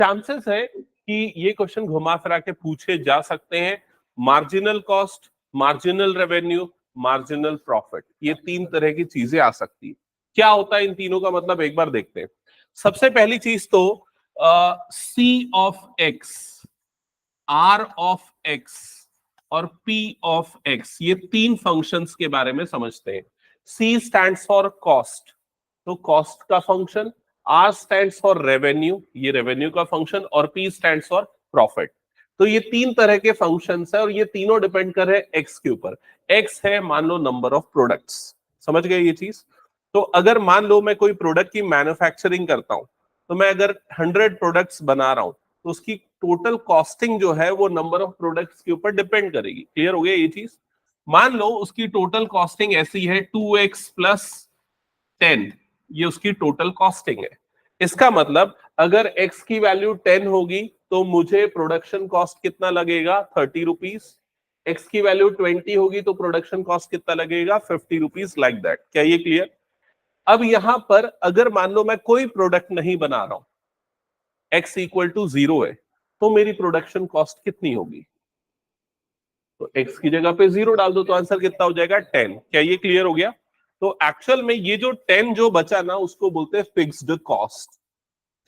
Chances है कि ये क्वेश्चन घुमा फिरा के पूछे जा सकते हैं। Marginal cost, marginal revenue, marginal profit, ये तीन तरह की चीजें आ सकती है। क्या होता है इन तीनों का मतलब, एक बार देखते हैं। सबसे पहली चीज तो C of X, R of X और पी ऑफ एक्स, ये तीन फंक्शंस के बारे में समझते हैं। सी स्टैंड्स फॉर कॉस्ट, तो कॉस्ट का function. R stands for revenue, ये रेवेन्यू का फंक्शन। और पी स्टैंड्स फॉर प्रॉफिट। तो ये तीन तरह के फंक्शंस है और ये तीनों डिपेंड कर रहे हैं एक्स के ऊपर। एक्स है मान लो नंबर ऑफ प्रोडक्ट्स, समझ गए ये चीज। तो अगर मान लो मैं कोई प्रोडक्ट की मैन्युफैक्चरिंग करता हूं, तो मैं अगर 100 प्रोडक्ट्स बना रहा हूं तो उसकी टोटल कॉस्टिंग जो है वो नंबर ऑफ प्रोडक्ट्स के ऊपर डिपेंड करेगी। क्लियर हो गया ये चीज। मान लो उसकी टोटल कॉस्टिंग ऐसी है 2x प्लस 10, ये उसकी टोटल कॉस्टिंग है। इसका मतलब अगर x की वैल्यू 10 होगी तो मुझे प्रोडक्शन कॉस्ट कितना लगेगा, 30 रुपीज। x की वैल्यू 20 होगी तो प्रोडक्शन कॉस्ट कितना लगेगा, 50 रुपीज, लाइक दैट। क्या ये क्लियर। अब यहां पर अगर मान लो मैं कोई प्रोडक्ट नहीं बना रहा हूं, x इक्वल टू 0 है, तो मेरी प्रोडक्शन कॉस्ट कितनी होगी। तो x की जगह पे 0 डाल दो तो आंसर कितना हो जाएगा, 10। क्या ये क्लियर हो गया। तो एक्चुअल में ये जो 10 जो बचा ना, उसको बोलते हैं फिक्स्ड कॉस्ट।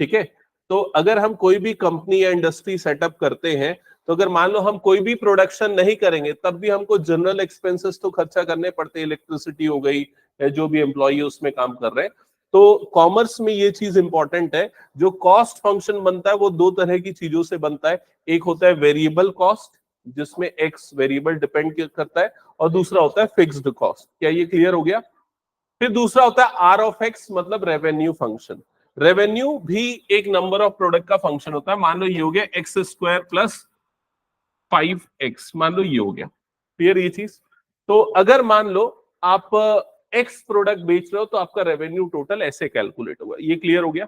ठीक है। तो अगर हम कोई भी कंपनी या इंडस्ट्री सेटअप करते हैं, तो अगर मान लो हम कोई भी प्रोडक्शन नहीं करेंगे, तब भी हमको जनरल एक्सपेंसेस तो खर्चा करने पड़ते हैं। इलेक्ट्रिसिटी हो गई, या जो भी एम्प्लॉय उसमें काम कर रहे हैं। तो कॉमर्स में ये चीज इंपॉर्टेंट है, जो कॉस्ट फंक्शन बनता है वो दो तरह की चीजों से बनता है। एक होता है वेरिएबल कॉस्ट, जिसमें एक्स वेरिएबल डिपेंड करता है, और दूसरा होता है फिक्स्ड कॉस्ट। क्या ये क्लियर हो गया। फिर दूसरा होता है आर ऑफ एक्स, मतलब रेवेन्यू फंक्शन। रेवेन्यू भी एक नंबर ऑफ प्रोडक्ट का फंक्शन होता है। मान लो ये हो गया एक्स स्क्वायर प्लस 5x, मान लो ये हो गया। क्लियर ये चीज। तो अगर मान लो आप एक्स प्रोडक्ट बेच रहे हो तो आपका रेवेन्यू टोटल ऐसे कैलकुलेट होगा। ये क्लियर हो गया।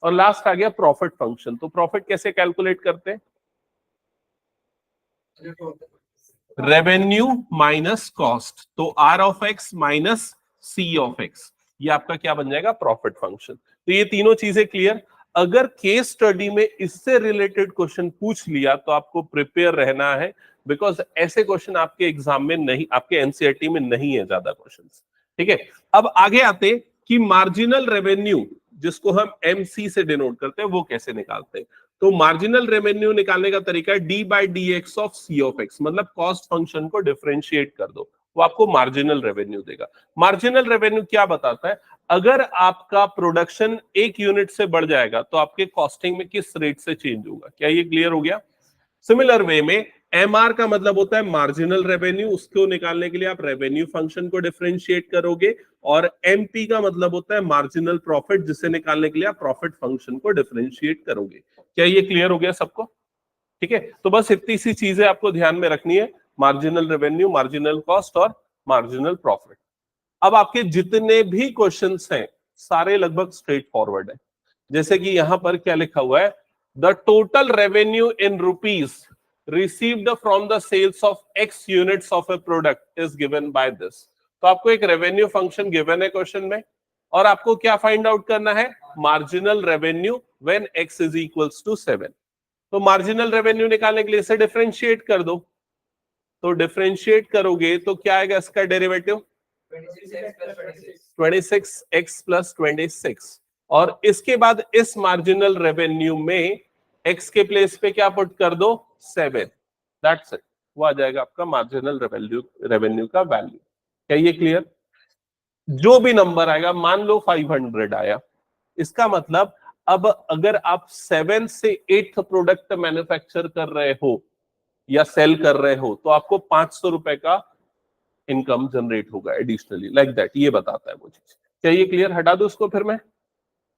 और लास्ट आ गया प्रॉफिट फंक्शन। तो प्रॉफिट कैसे कैलकुलेट करते हैं, रेवेन्यू माइनस कॉस्ट। तो R of X minus C of X, ये आपका क्या बन जाएगा, प्रॉफिट फंक्शन। तो ये तीनों चीजें क्लियर। अगर केस स्टडी में इससे रिलेटेड क्वेश्चन पूछ लिया तो आपको प्रिपेयर रहना है, बिकॉज ऐसे क्वेश्चन आपके एग्जाम में नहीं, आपके एनसीईआरटी में नहीं है ज्यादा क्वेश्चंस। ठीक है। अब आगे आते कि मार्जिनल रेवेन्यू, जिसको हम एमसी से डिनोट करते हैं, वो कैसे निकालते हैं। तो मार्जिनल रेवेन्यू निकालने का तरीका है D by D X of C of X, मतलब कॉस्ट फंक्शन को डिफरेंशिएट कर दो, वो आपको मार्जिनल रेवेन्यू देगा। मार्जिनल रेवेन्यू क्या बताता है, अगर आपका प्रोडक्शन एक यूनिट से बढ़ जाएगा तो आपके कॉस्टिंग में किस रेट से चेंज होगा। क्या ये क्लियर हो गया। सिमिलर वे में एमआर का मतलब होता है मार्जिनल रेवेन्यू, उसको निकालने के लिए आप रेवेन्यू फंक्शन को डिफरेंशिएट करोगे। और एमपी का मतलब होता है मार्जिनल प्रॉफिट, जिसे निकालने के लिए आप प्रॉफिट फंक्शन को डिफरेंशिएट करोगे। क्या ये क्लियर हो गया सबको। ठीक है। तो बस इतनी सी चीजें आपको ध्यान में रखनी है, मार्जिनल रेवेन्यू, मार्जिनल कॉस्ट और मार्जिनल प्रॉफिट। अब आपके जितने भी क्वेश्चंस हैं सारे लगभग स्ट्रेट फॉरवर्ड है। जैसे कि यहां पर क्या लिखा हुआ है, the total revenue in rupees received from the sales of X units of a product is given by this. तो आपको एक रेवेन्यू फंक्शन गिवन है क्वेश्चन में, और आपको क्या फाइंड आउट करना है, marginal revenue when X is equals to 7। तो मार्जिनल रेवेन्यू निकालने के लिए इसे डिफरेंशिएट कर दो। तो डिफरेंशिएट करोगे तो क्या आएगा इसका डेरिवेटिव, 26x प्लस 26। और इसके बाद इस मार्जिनल रेवेन्यू में x के प्लेस पे क्या पुट कर दो, 7। दैट्स इट, वो आ जाएगा आपका मार्जिनल रेवेन्यू का वैल्यू। क्या ये क्लियर। जो भी नंबर आएगा, मान लो 500 आया, इसका मतलब अब अगर आप 7 से 8 प्रोडक्ट मैन्युफैक्चर कर रहे हो या सेल कर रहे हो, तो आपको 500 रुपए का इनकम जनरेट होगा एडिशनली, लाइक दैट। ये बताता है वो चीज। क्या ये क्लियर। हटा दो उसको, फिर मैं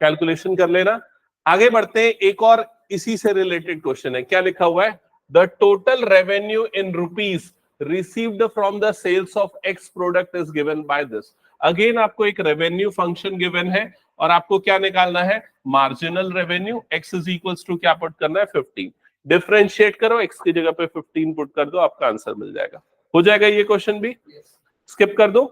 कैलकुलेशन कर लेना। आगे बढ़ते हैं, एक और इसी से रिलेटेड क्वेश्चन है। क्या लिखा हुआ है, the total revenue in rupees received from the sales of X product is given by this. Again आपको एक रेवेन्यू फंक्शन गिवन है और आपको क्या निकालना है, marginal revenue. X is equals to क्या पुट करना है, 15। डिफरेंशिएट करो, एक्स की जगह पे 15 पुट कर दो, आपका आंसर मिल जाएगा। हो जाएगा ये क्वेश्चन भी, स्किप कर दो।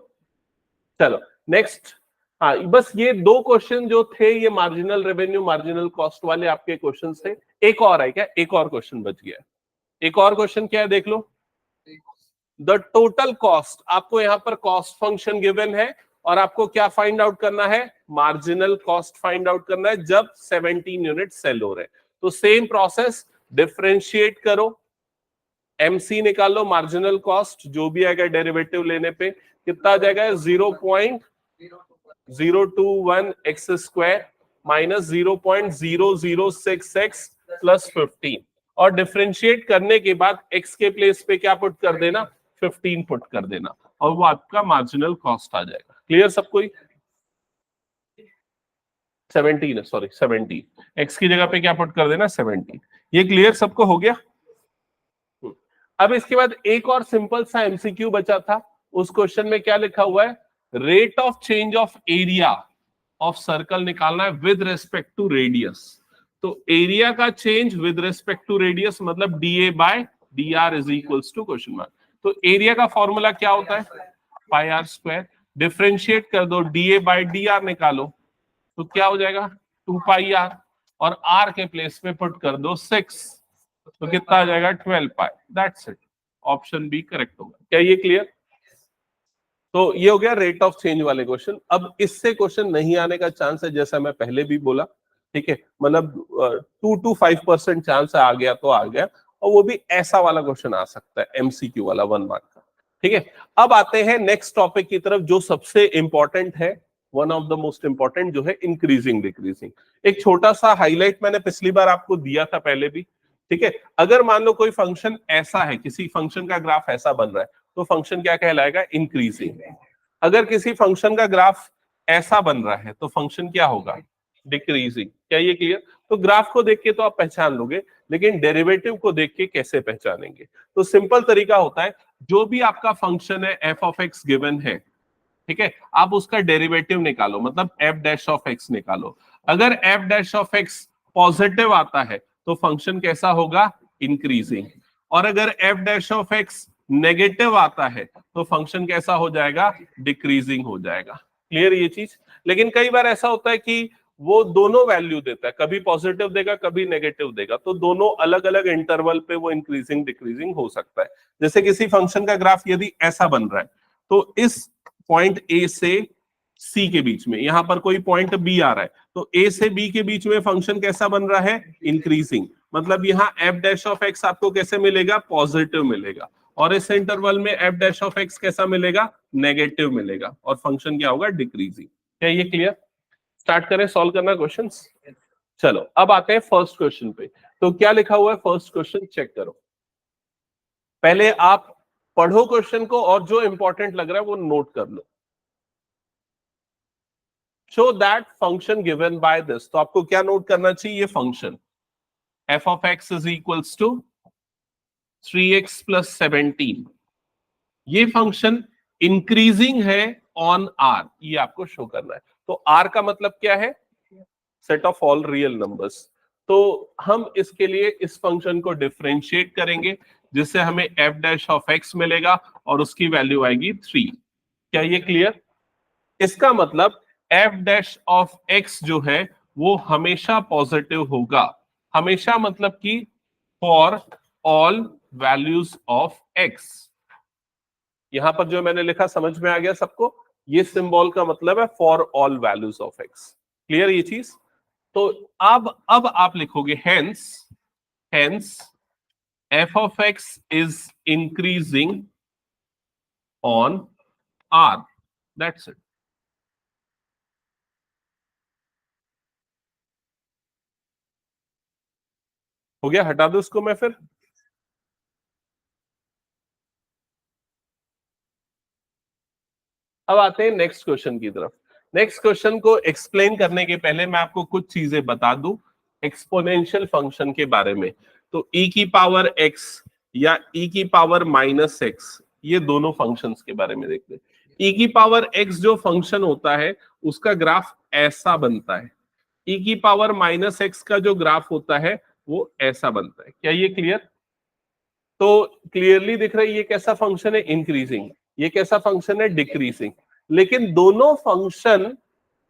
चलो नेक्स्ट, हाँ, बस ये दो क्वेश्चन जो थे ये मार्जिनल रेवेन्यू मार्जिनल कॉस्ट वाले आपके क्वेश्चन थे। एक और है क्या? एक और क्वेश्चन बच गया। एक और क्वेश्चन क्या है देख लो। द टोटल कॉस्ट, आपको यहां पर कॉस्ट फंक्शन गिवन है और आपको क्या फाइंड आउट करना है? मार्जिनल कॉस्ट फाइंड आउट करना है जब 17 यूनिट सेल हो रहे हैं। तो सेम प्रोसेस, डिफरेंशिएट करो, एमसी निकालो, मार्जिनल कॉस्ट जो भी आएगा डेरिवेटिव लेने पे कितना आ जाएगा? 0.021 x square minus 0.006x plus 15, और डिफरेंशिएट करने के बाद x के प्लेस पे क्या पुट कर देना? 15 पुट कर देना, और वो आपका मार्जिनल कॉस्ट आ जाएगा। क्लियर सबको? 17 है, सॉरी 17, x की जगह पे क्या पुट कर देना? 17। ये क्लियर सबको हो गया? अब इसके बाद एक और सिंपल सा एमसीक्यू बचा था। उस क्वेश्चन में क्या लिखा हुआ है? Rate of change of area of circle निकालना है विद रेस्पेक्ट टू रेडियस। तो एरिया का change with respect to radius मतलब D A by D R is equals to question mark. तो एरिया का फॉर्मूला क्या होता है? पाई आर स्क्वायर। डिफरेंशिएट कर दो, डीए बाय डी आर निकालो, तो क्या हो जाएगा? 2 पाई आर, और आर के प्लेस पे पुट कर दो 6, तो कितना आ जाएगा? 12 pi. That's it, option B correct होगा। क्या ये क्लियर? तो ये हो गया रेट ऑफ चेंज वाले क्वेश्चन। अब इससे क्वेश्चन नहीं आने का चांस है, जैसा मैं पहले भी बोला, ठीक है, मतलब 2 to 5% चांस है, आ गया तो आ गया, और वो भी ऐसा वाला क्वेश्चन आ सकता है, एमसीक्यू वाला 1 मार्क का। ठीक है, अब आते हैं नेक्स्ट टॉपिक की तरफ जो सबसे इंपॉर्टेंट है, one of the most important, जो है इंक्रीजिंग डिक्रीजिंग। एक छोटा सा हाईलाइट मैंने पिछली बार आपको दिया था पहले भी। ठीक है, अगर मान लो कोई फंक्शन ऐसा है, किसी फंक्शन का ग्राफ ऐसा बन रहा है, तो फंक्शन क्या कहलाएगा? इंक्रीजिंग। अगर किसी फंक्शन का ग्राफ ऐसा बन रहा है तो फंक्शन क्या होगा? डिक्रीजिंग। क्या ये क्लियर? तो ग्राफ को देख के तो आप पहचान लोगे, लेकिन डेरिवेटिव को देख के कैसे पहचानेंगे? तो सिंपल तरीका होता है, जो भी आपका फंक्शन है एफ ऑफ एक्स गिवन है, ठीक है, आप उसका डेरिवेटिव निकालो, मतलब एफ डैश ऑफ एक्स निकालो। अगर F dash of x positive आता है तो फंक्शन कैसा होगा? इंक्रीजिंग। और अगर F dash of x negative आता है तो फंक्शन कैसा हो जाएगा? डिक्रीजिंग हो जाएगा। क्लियर ये चीज? लेकिन कई बार ऐसा होता है कि वो दोनों वैल्यू देता है, कभी पॉजिटिव देगा कभी नेगेटिव देगा, तो दोनों अलग अलग इंटरवल पे वो इंक्रीजिंग डिक्रीजिंग हो सकता है। जैसे किसी फंक्शन का ग्राफ यदि ऐसा बन रहा है, तो इस पॉइंट ए से सी के बीच में, यहां पर कोई पॉइंट बी आ रहा है, तो ए से बी के बीच में फंक्शन कैसा बन रहा है? इंक्रीजिंग। मतलब यहाँ एफ डैश ऑफ एक्स आपको कैसे मिलेगा? पॉजिटिव मिलेगा। और इस इंटरवल में एफ डैश ऑफ एक्स कैसा मिलेगा? नेगेटिव मिलेगा, और फंक्शन क्या होगा? डिक्रीजिंग। क्या ये क्लियर? स्टार्ट करें सॉल्व करना क्वेश्चंस। चलो अब आते हैं फर्स्ट क्वेश्चन पे। तो क्या लिखा हुआ है फर्स्ट क्वेश्चन? चेक करो। पहले आप पढ़ो क्वेश्चन को, और जो इंपॉर्टेंट लग रहा है वो नोट कर लो। Show that function given by this, तो आपको क्या नोट करना चाहिए? ये function F of X is equals to 3x plus 17, ये फंक्शन इंक्रीजिंग है ऑन आर, ये आपको शो करना है। तो आर का मतलब क्या है? Set of all real numbers. तो हम इसके लिए इस फंक्शन को डिफरेंशिएट करेंगे, जिससे हमें एफ डैश ऑफ एक्स मिलेगा और उसकी वैल्यू आएगी 3। क्या ये क्लियर? इसका मतलब एफ डैश ऑफ एक्स जो है वो हमेशा पॉजिटिव होगा। हमेशा मतलब कि for all values of x. यहां पर जो मैंने लिखा समझ में आ गया सबको? ये सिंबल का मतलब है for all values of X. Clear ये चीज? तो अब आप लिखोगे hence F of X is increasing on R. That's it. हो गया? हटा दो इसको मैं फिर। अब आते हैं नेक्स्ट क्वेश्चन की तरफ। नेक्स्ट क्वेश्चन को एक्सप्लेन करने के पहले मैं आपको कुछ चीजें बता दूं एक्सपोनेंशियल फंक्शन के बारे में। तो e की पावर x या e की पावर माइनस x, ये दोनों फंक्शंस के बारे में देखते हैं। e की पावर x जो फंक्शन होता है उसका ग्राफ ऐसा बनता है। e की पावर माइनस x का जो ग्राफ होता है वो ऐसा बनता है। क्या ये क्लियर? तो क्लियरली दिख रहा है ये कैसा फंक्शन है? इंक्रीजिंग। ये कैसा फंक्शन है? डिक्रीजिंग। लेकिन दोनों फंक्शन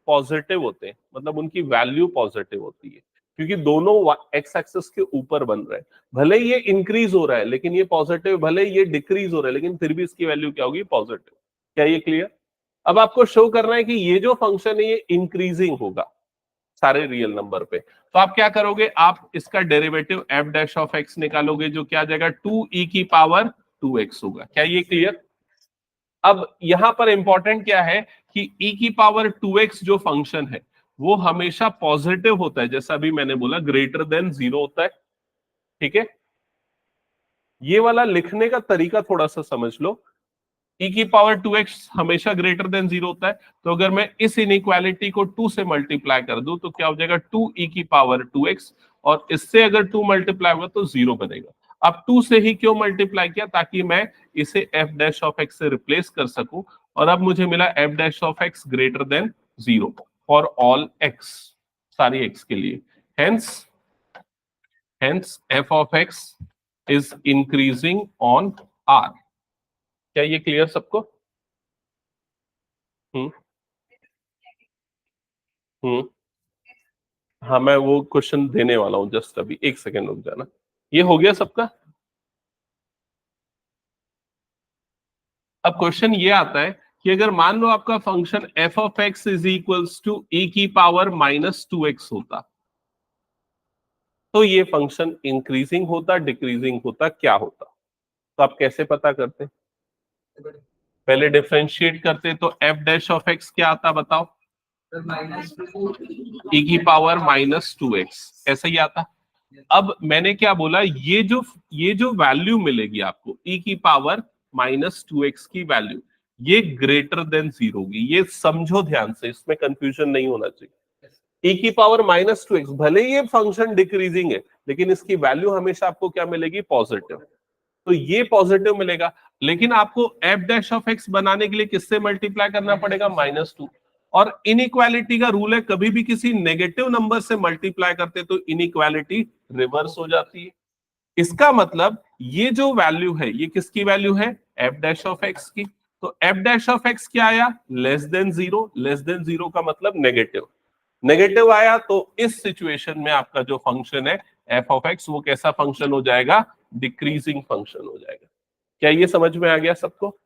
पॉजिटिव होते हैं, मतलब उनकी वैल्यू पॉजिटिव होती है, क्योंकि दोनों एक्स एक्सिस के ऊपर बन रहे हैं। भले ये इंक्रीज हो रहा है लेकिन ये पॉजिटिव, भले ये डिक्रीज हो रहा है लेकिन फिर भी इसकी वैल्यू क्या होगी? पॉजिटिव। क्या ये क्लियर? अब आपको शो करना है कि ये जो फंक्शन है ये इंक्रीजिंग होगा सारे रियल नंबर पे, तो आप क्या करोगे? आप इसका derivative F dash of x निकालोगे, जो क्या आ जाएगा? 2e की पावर 2x होगा। क्या ये क्लियर? अब यहां पर इंपॉर्टेंट क्या है कि e की पावर 2x जो फंक्शन है वो हमेशा पॉजिटिव होता है, जैसा अभी मैंने बोला ग्रेटर देन 0 होता है। ठीक है, ये वाला लिखने का तरीका थोड़ा सा समझ लो। e की पावर 2x हमेशा ग्रेटर देन 0 होता है, तो अगर मैं इस इनइक्वालिटी को 2 से मल्टीप्लाई कर दूं तो क्या हो जाएगा? 2e की पावर 2x, और इससे अगर 2 मल्टीप्लाई हुआ तो 0 बनेगा। अब 2 से ही क्यों मल्टीप्लाई किया? ताकि मैं इसे f डैश ऑफ x से रिप्लेस कर सकूं, और अब मुझे मिला f dash of x greater than 0 for all x, सारी x के लिए। Hence f of x is increasing on r। क्या ये क्लियर सबको? हम्म हम्म हाँ, मैं वो क्वेश्चन देने वाला हूं, जस्ट अभी एक सेकेंड रुक जाना। ये हो गया सबका? अब क्वेश्चन ये आता है कि अगर मान लो आपका function F of X is equals to e की पावर -2x होता, तो ये फंक्शन इंक्रीजिंग होता, डिक्रीजिंग होता, क्या होता? तो आप कैसे पता करते? पहले डिफरेंशिएट करते तो एफ डैश ऑफ एक्स क्या आता बताओ? e की पावर -2x, ऐसा ही आता। अब मैंने क्या बोला, ये जो वैल्यू मिलेगी आपको e की पावर -2x की वैल्यू, ये ग्रेटर देन 0 होगी। ये समझो ध्यान से, इसमें कंफ्यूजन नहीं होना चाहिए। e की पावर -2x, भले ये फंक्शन डिक्रीजिंग है लेकिन इसकी वैल्यू हमेशा आपको क्या मिलेगी? पॉजिटिव। तो ये पॉजिटिव मिलेगा, लेकिन आपको एफ डैश ऑफ एक्स बनाने के लिए किससे मल्टीप्लाई करना पड़ेगा? -2। और इनइक्वालिटी का रूल है, कभी भी किसी नेगेटिव नंबर से मल्टीप्लाई करते तो इनइक्वालिटी रिवर्स हो जाती है। इसका मतलब ये जो वैल्यू है ये किसकी वैल्यू है? एफ डैश ऑफ एक्स की। तो एफ डैश ऑफ एक्स क्या आया? Less than 0। लेस देन 0 का मतलब नेगेटिव। नेगेटिव आया तो इस सिचुएशन में आपका जो फंक्शन है एफ ऑफ एक्स, वो कैसा फंक्शन हो जाएगा? डिक्रीजिंग फंक्शन हो जाएगा। क्या ये समझ में आ गया सबको?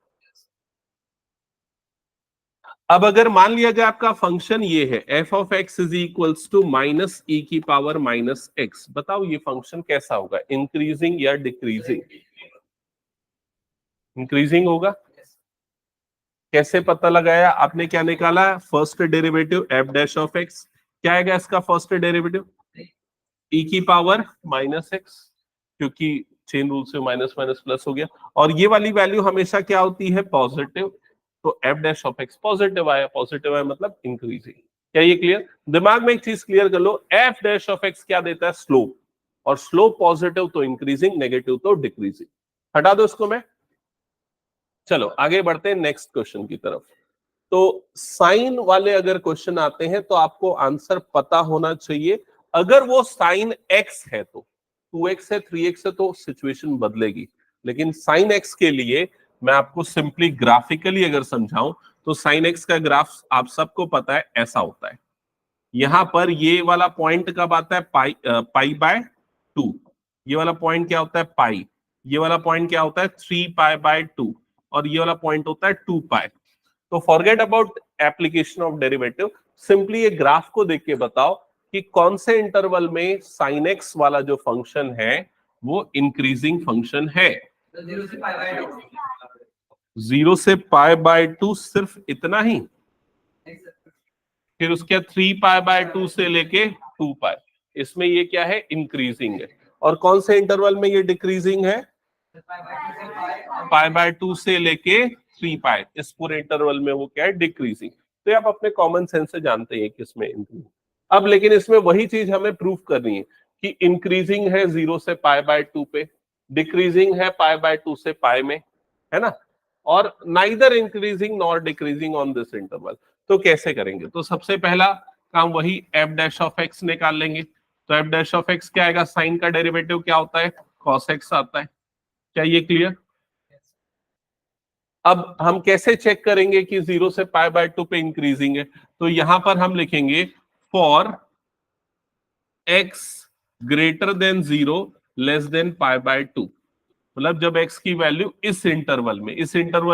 अब अगर मान लिया जाए आपका फंक्शन ये है F of X is equals to -e की पावर -x, बताओ ये फंक्शन कैसा होगा? इंक्रीजिंग या डिक्रीजिंग? इंक्रीजिंग होगा। कैसे पता लगाया आपने? क्या निकाला? First derivative F dash of x, क्या आएगा इसका फर्स्ट डेरिवेटिव? e की पावर -x, क्योंकि चेन रूल से माइनस माइनस प्लस हो गया, और ये वाली वैल्यू हमेशा क्या होती है? पॉजिटिव। तो F dash of x positive आया, पॉजिटिव आया मतलब इंक्रीजिंग। क्या ये क्लियर? दिमाग में एक चीज क्लियर कर लो, एफ डैश ऑफ एक्स क्या देता है? स्लोप, और स्लोप पॉजिटिव तो इंक्रीजिंग, नेगेटिव तो डिक्रीजिंग। हटा दो इसको मैं। चलो आगे बढ़ते हैं नेक्स्ट क्वेश्चन की तरफ। तो साइन वाले अगर क्वेश्चन आते हैं तो आपको आंसर पता होना चाहिए। अगर वो साइन एक्स है तो 2x है, 3x है तो सिचुएशन बदलेगी, लेकिन साइन एक्स के लिए मैं आपको सिंपली ग्राफिकली अगर समझाऊं तो साइन एक्स का ग्राफ आप सबको पता है ऐसा होता है। यहां पर ये वाला पॉइंट कब आता है? पाई/2। ये वाला पॉइंट क्या होता है? पाई। ये वाला पॉइंट क्या होता है? 3π/2। और ये वाला पॉइंट होता है 2π। तो forget about application of derivative, simply ये ग्राफ को देख के बताओ कि कौन से इंटरवल में साइन एक्स वाला जो फंक्शन है वो इंक्रीजिंग फंक्शन है। 0 से π/2, सिर्फ इतना ही? फिर उसके 3π/2 से लेके 2π, इसमें ये क्या है? इंक्रीजिंग है। और कौन से इंटरवल में ये डिक्रीजिंग है? π/2 से लेके 3π, इस पूरे इंटरवल में वो क्या है? डिक्रीजिंग। तो ये आप अपने कॉमन सेंस से जानते हैं किसमें इंक्रीजिंग। अब लेकिन इसमें वही चीज हमें प्रूफ करनी है कि इंक्रीजिंग है 0 से π/2 पे, डिक्रीजिंग है π/2 से π में, है ना, और neither increasing nor decreasing on this interval. तो कैसे करेंगे? तो सबसे पहला काम वही एफ डैश ऑफ एक्स निकाल लेंगे। तो एफ डैश ऑफ एक्स क्या आएगा? साइन का डेरिवेटिव क्या होता है? कॉस एक्स आता है। क्या ये क्लियर? अब हम कैसे चेक करेंगे कि 0 से π/2 पे इंक्रीजिंग है? तो यहां पर हम लिखेंगे for x greater than 0 less than π/2। मतलब जब x की वैल्यू इस इंटरवल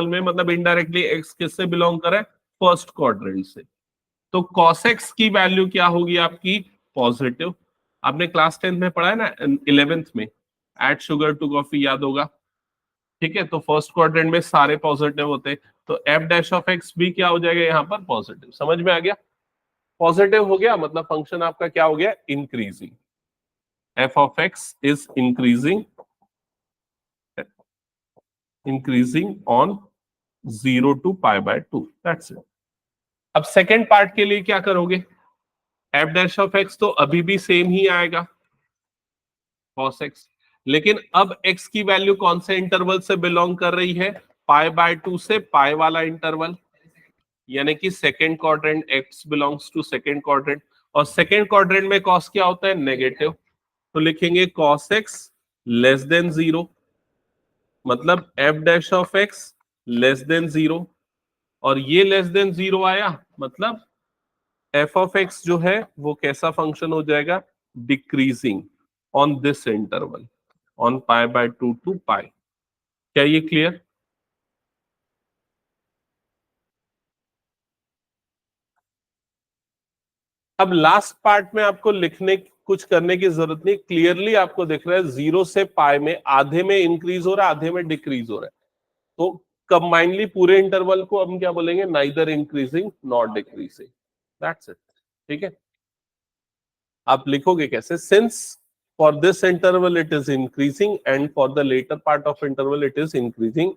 में मतलब इनडायरेक्टली x किससे बिलोंग करे? फर्स्ट क्वाड्रेंट से। तो cos x की वैल्यू क्या होगी आपकी? पॉजिटिव। आपने क्लास 10th में पढ़ा है ना, 11th में, एड शुगर टू कॉफी, याद होगा। ठीक है, तो फर्स्ट क्वाड्रेंट में सारे पॉजिटिव होते, तो एफ डैश ऑफ एक्स भी क्या हो जाएगा यहाँ पर? पॉजिटिव। समझ में आ गया? पॉजिटिव हो गया मतलब फंक्शन आपका क्या हो गया? Increasing. F of X is increasing on 0 to π/2। That's it. अब सेकेंड पार्ट के लिए क्या करोगे? एफ डैश ऑफ एक्स तो अभी भी सेम ही आएगा, cos x, लेकिन अब x की वैल्यू कौन से इंटरवल से बिलोंग कर रही है? π/2 से पाई वाला इंटरवल, यानी कि second quadrant, x belongs to second quadrant. और सेकेंड क्वाड्रेंट में cos क्या होता है? नेगेटिव। तो लिखेंगे cos x लेस देन 0, मतलब f dash of x less than 0। और ये लेस देन 0 आया मतलब f ऑफ x जो है वो कैसा फंक्शन हो जाएगा? Decreasing on this interval, on π/2 to pi. क्या ये क्लियर? अब लास्ट पार्ट में आपको लिखने कुछ करने की जरूरत नहीं, क्लियरली आपको दिख रहा है 0 से पाई में आधे में इंक्रीज हो रहा है, आधे में डिक्रीज हो रहा है। तो कंबाइनली पूरे इंटरवल को हम क्या बोलेंगे? Neither increasing not decreasing. That's it. ठीक है, आप लिखोगे कैसे? Since for this interval it is increasing and for the latter part of interval it is increasing,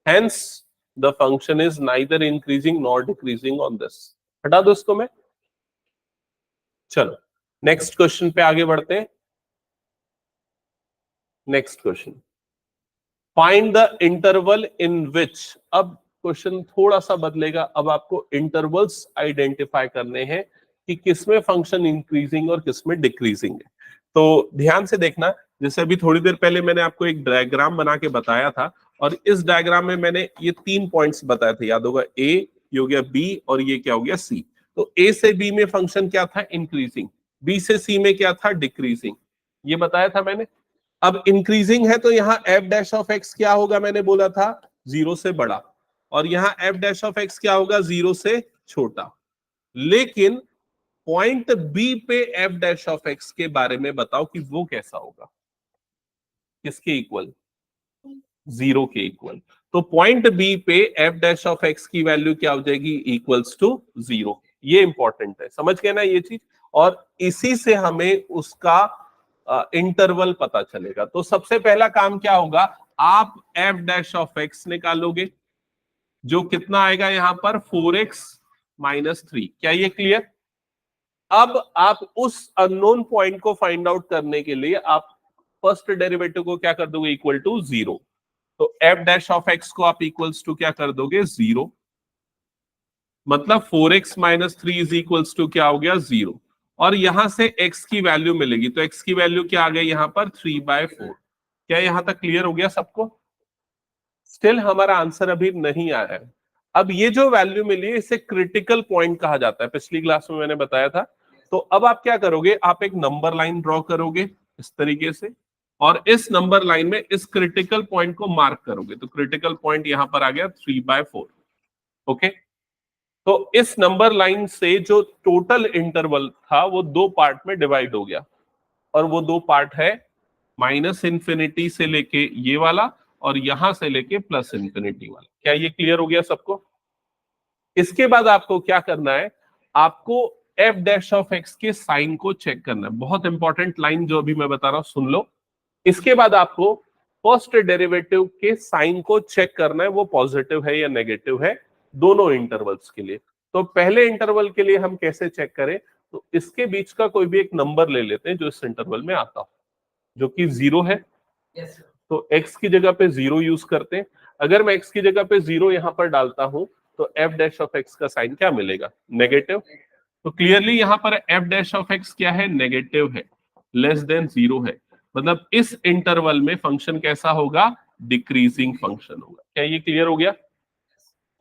hence the function is neither increasing not decreasing on this. हटा दो इसको मैं। चलो नेक्स्ट क्वेश्चन पे आगे बढ़ते हैं। Next question, find the interval in which. अब क्वेश्चन थोड़ा सा बदलेगा, अब आपको इंटरवल्स आइडेंटिफाई करने हैं कि किसमें फंक्शन इंक्रीजिंग और किसमें डिक्रीजिंग है। तो ध्यान से देखना, जैसे अभी थोड़ी देर पहले मैंने आपको एक डायग्राम बना के बताया था, और इस डायग्राम में मैंने ये 3 पॉइंट्स बताए थे, याद होगा। ए, ये हो गया बी, और ये क्या हो गया? सी। तो ए से बी में फंक्शन क्या था? इंक्रीजिंग। बी से सी में क्या था? डिक्रीजिंग। ये बताया था मैंने। अब इंक्रीजिंग है तो यहाँ एफ डैश ऑफ एक्स क्या होगा? मैंने बोला था 0 से बड़ा, और यहाँ एफ डैश ऑफ एक्स क्या होगा? 0 से छोटा। लेकिन पॉइंट बी पे एफ डैश ऑफ एक्स के बारे में बताओ कि वो कैसा होगा? किसके इक्वल? 0 के इक्वल। तो पॉइंट बी पे एफ डैश ऑफ एक्स की वैल्यू क्या हो जाएगी? Equals to 0। ये इंपॉर्टेंट है, समझ गए ना ये चीज? और इसी से हमें उसका इंटरवल पता चलेगा। तो सबसे पहला काम क्या होगा? आप एफ डैश ऑफ एक्स निकालोगे, जो कितना आएगा यहाँ पर? 4x - 3। क्या ये क्लियर? अब आप उस अननोन पॉइंट को फाइंड आउट करने के लिए आप फर्स्ट डेरिवेटिव को क्या कर दोगे? Equal to 0। तो एफ डैश ऑफ एक्स को आप इक्वल्स टू क्या कर दोगे? 0। मतलब 4x - 3 इज इक्वल्स टू क्या हो गया? 0। और यहां से x की वैल्यू मिलेगी, तो x की वैल्यू क्या आ गई यहाँ पर? 3/4। क्या यहां तक क्लियर हो गया सबको? स्टिल हमारा आंसर अभी नहीं आया है। अब ये जो वैल्यू मिली है इसे क्रिटिकल पॉइंट कहा जाता है, पिछली क्लास में मैंने बताया था। तो अब आप क्या करोगे? आप एक नंबर लाइन ड्रॉ करोगे इस तरीके से, और इस नंबर लाइन में इस क्रिटिकल पॉइंट को मार्क करोगे। तो क्रिटिकल पॉइंट यहां पर आ गया 3/4। ओके, तो इस नंबर लाइन से जो टोटल इंटरवल था वो 2 पार्ट में डिवाइड हो गया, और वो 2 पार्ट है -इंफिनिटी से लेके ये वाला, और यहां से लेके +इंफिनिटी वाला। क्या ये क्लियर हो गया सबको? इसके बाद आपको क्या करना है? आपको एफ डैश ऑफ एक्स के साइन को चेक करना है। बहुत इंपॉर्टेंट लाइन जो अभी मैं बता रहा हूं, सुन लो। इसके बाद आपको फर्स्ट डेरिवेटिव के साइन को चेक करना है, वो पॉजिटिव है या नेगेटिव है, दोनों इंटरवल्स के लिए। तो पहले इंटरवल के लिए हम कैसे चेक करें? तो इसके बीच का कोई भी एक नंबर ले लेते हैं जो इस इंटरवल में आता हो, जो कि 0 है। तो x की जगह पे 0 यूज करते हैं। अगर मैं x की जगह पे 0 यहां पर डालता हूं तो एफ डैश ऑफ एक्स का साइन क्या मिलेगा? नेगेटिव। तो क्लियरली यहां पर एफ डैश ऑफ एक्स क्या है? नेगेटिव है, लेस देन 0 है। मतलब इस इंटरवल में फंक्शन कैसा होगा? डिक्रीजिंग फंक्शन होगा। क्या ये क्लियर हो गया?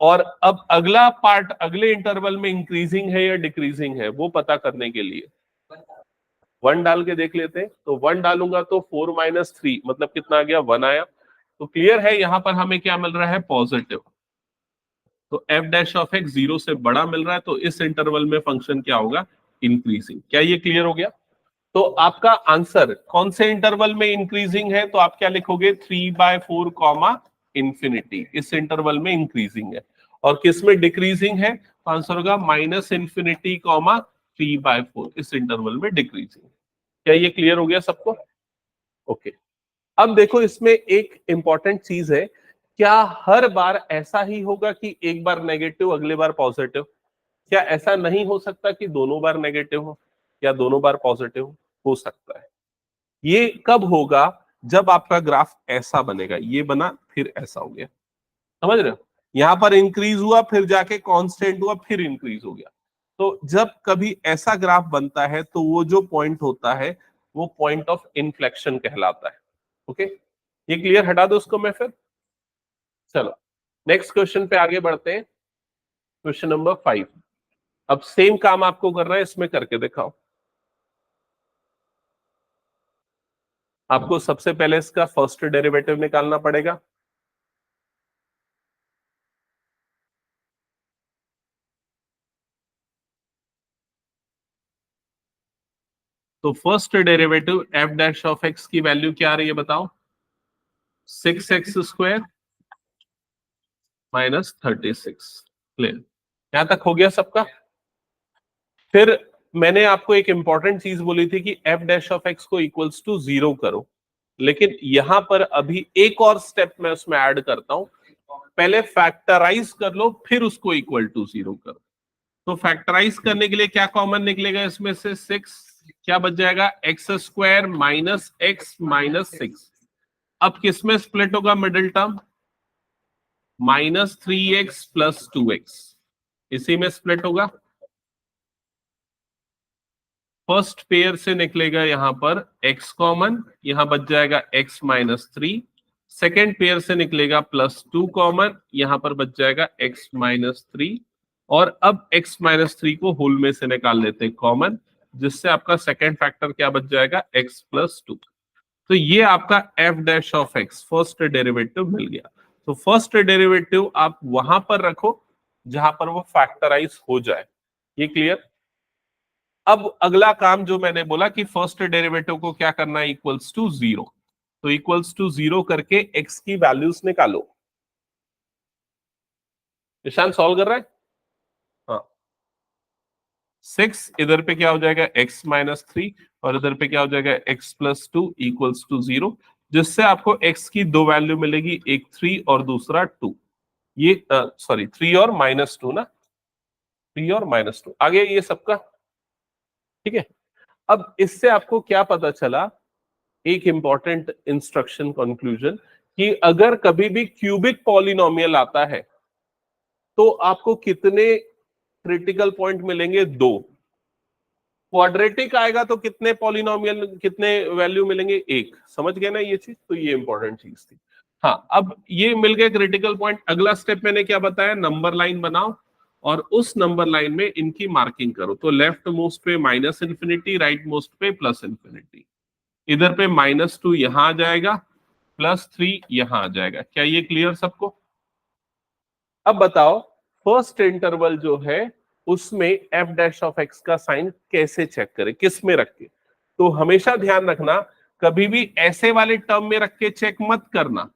और अब अगला पार्ट अगले इंटरवल में इंक्रीजिंग है या डिक्रीजिंग है वो पता करने के लिए 1 डाल के देख लेते हैं। तो 1 डालूंगा तो 4 माइनस 3 मतलब कितना आ गया, 1 आया। तो क्लियर है यहां पर हमें क्या मिल रहा है, पॉजिटिव। तो एफ डैश ऑफ एक्स 0 से बड़ा मिल रहा है, तो इस इंटरवल में फंक्शन क्या होगा, इंक्रीजिंग। क्या ये क्लियर हो गया? तो आपका आंसर कौन से इंटरवल में इंक्रीजिंग है, तो आप क्या लिखोगे, 3/4 कॉमा इंफिनिटी, इस इंटरवल में इंक्रीजिंग है। और किस में डिक्रीजिंग है, तो आंसर होगा माइनस इंफिनिटी कॉमा 3/4, इस इंटरवल में डिक्रीजिंग। क्या ये क्लियर हो गया सबको? ओके। अब देखो इसमें एक इंपॉर्टेंट चीज है, क्या हर बार ऐसा ही होगा कि एक बार नेगेटिव अगले बार पॉजिटिव? क्या ऐसा नहीं हो सकता कि दोनों बार नेगेटिव हो या दोनों बार पॉजिटिव हो सकता है? ये कब होगा, जब आपका ग्राफ ऐसा बनेगा, ये बना फिर ऐसा हो गया, समझ रहे हो? यहां पर इंक्रीज हुआ फिर जाके कांस्टेंट हुआ फिर इंक्रीज हो गया। तो जब कभी ऐसा ग्राफ बनता है तो वो जो पॉइंट होता है वो पॉइंट ऑफ इन्फ्लेक्शन कहलाता है। ओके, ये क्लियर, हटा दो उसको मैं फिर। चलो नेक्स्ट क्वेश्चन पे आगे बढ़ते हैं। Question number 5। अब सेम काम आपको करना है, इसमें करके दिखाओ। आपको सबसे पहले इसका फर्स्ट डेरिवेटिव निकालना पड़ेगा। तो first derivative F dash of X की वैल्यू क्या आ रही है बताओ, 6x² माइनस 36। क्लियर, यहां तक हो गया सबका? फिर मैंने आपको एक इंपॉर्टेंट चीज बोली थी कि एफ डैश ऑफ एक्स को इक्वल्स टू 0 करो, लेकिन यहां पर अभी एक और स्टेप मैं उसमें ऐड करता हूं। पहले फैक्टराइज कर लो फिर उसको इक्वल टू 0 करो। तो फैक्टराइज करने के लिए क्या कॉमन निकलेगा इसमें से, 6, क्या बच जाएगा, x² माइनस एक्स माइनस 6। अब किसमें स्प्लिट होगा middle term, -3x plus 2x, इसी में स्प्लिट होगा। फर्स्ट पेयर से निकलेगा यहां पर x कॉमन, यहां बच जाएगा x माइनस 3। सेकेंड पेयर से निकलेगा +2 कॉमन, यहां पर बच जाएगा x माइनस 3। और अब x माइनस 3 को होल में से निकाल लेते हैं कॉमन, जिससे आपका सेकेंड फैक्टर क्या बच जाएगा, x प्लस 2। तो ये आपका f dash of x first derivative मिल गया। तो फर्स्ट डेरिवेटिव आप वहां पर रखो जहां पर वो फैक्टराइज हो जाए। ये क्लियर? अब अगला काम जो मैंने बोला कि फर्स्ट डेरिवेटिव को क्या करना है, इक्वल्स टू 0। तो इक्वल्स टू 0 करके x की वैल्यूज निकालो। निशान सॉल्व कर रहा है? हाँ, 6 इधर पे क्या हो जाएगा, x माइनस 3, और इधर पे क्या हो जाएगा, x प्लस 2 इक्वल्स टू 0, जिससे आपको x की दो वैल्यू मिलेगी, एक 3 और दूसरा 2। ये सॉरी 3 और -2 ना, 3 और -2 आगे ये सबका ठीक है। अब इससे आपको क्या पता चला, एक इंपॉर्टेंट इंस्ट्रक्शन कंक्लूजन, कि अगर कभी भी क्यूबिक पॉलिनोमियल आता है तो आपको कितने क्रिटिकल पॉइंट मिलेंगे, 2। क्वाड्रेटिक आएगा तो कितने पॉलिनोमियल, कितने वैल्यू मिलेंगे, 1। समझ गए ना ये चीज? तो ये इंपॉर्टेंट चीज थी। हाँ, अब ये मिल गए क्रिटिकल पॉइंट। अगला स्टेप मैंने क्या बताया, नंबर लाइन बनाओ और उस नंबर लाइन में इनकी मार्किंग करो। तो लेफ्ट मोस्ट पे माइनस इंफिनिटी, राइट मोस्ट पे प्लस इंफिनिटी। इधर पे -2 यहां आ जाएगा, +3 यहां आ जाएगा। क्या ये क्लियर सबको? अब बताओ फर्स्ट इंटरवल जो है उसमें एफ डैश ऑफ एक्स का साइन कैसे चेक करें, किस में रख के? तो हमेशा ध्यान रखना, कभी भी ऐसे वाले टर्म में रख के चेक मत करना,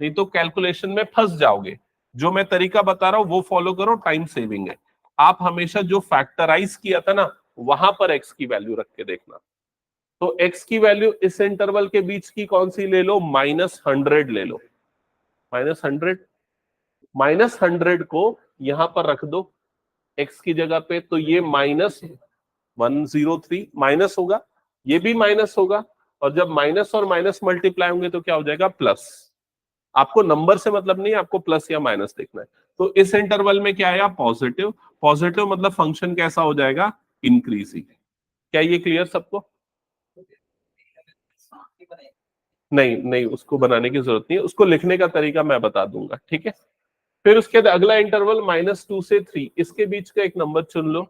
नहीं तो कैलकुलेशन में फंस जाओगे। जो मैं तरीका बता रहा हूं वो फॉलो करो, टाइम सेविंग है। आप हमेशा जो फैक्टराइज किया था ना, वहां पर एक्स की वैल्यू रख के देखना। तो एक्स की वैल्यू इस इंटरवल के बीच की कौन सी ले लो, -100 ले लो। -100, -100 को यहां पर रख दो x की जगह पे, तो ये -103 माइनस होगा, ये भी माइनस होगा, और जब माइनस और माइनस मल्टीप्लाई होंगे तो क्या हो जाएगा, प्लस। आपको नंबर से मतलब नहीं, आपको प्लस या माइनस देखना है। तो इस इंटरवल में क्या आया, पॉजिटिव। पॉजिटिव मतलब फंक्शन कैसा हो जाएगा, इंक्रीजिंग। क्या ये क्लियर सबको? नहीं नहीं, उसको बनाने की जरूरत नहीं है, उसको लिखने का तरीका मैं बता दूंगा, ठीक है। फिर उसके बाद अगला इंटरवल -2 से 3, इसके बीच का एक नंबर चुन लो,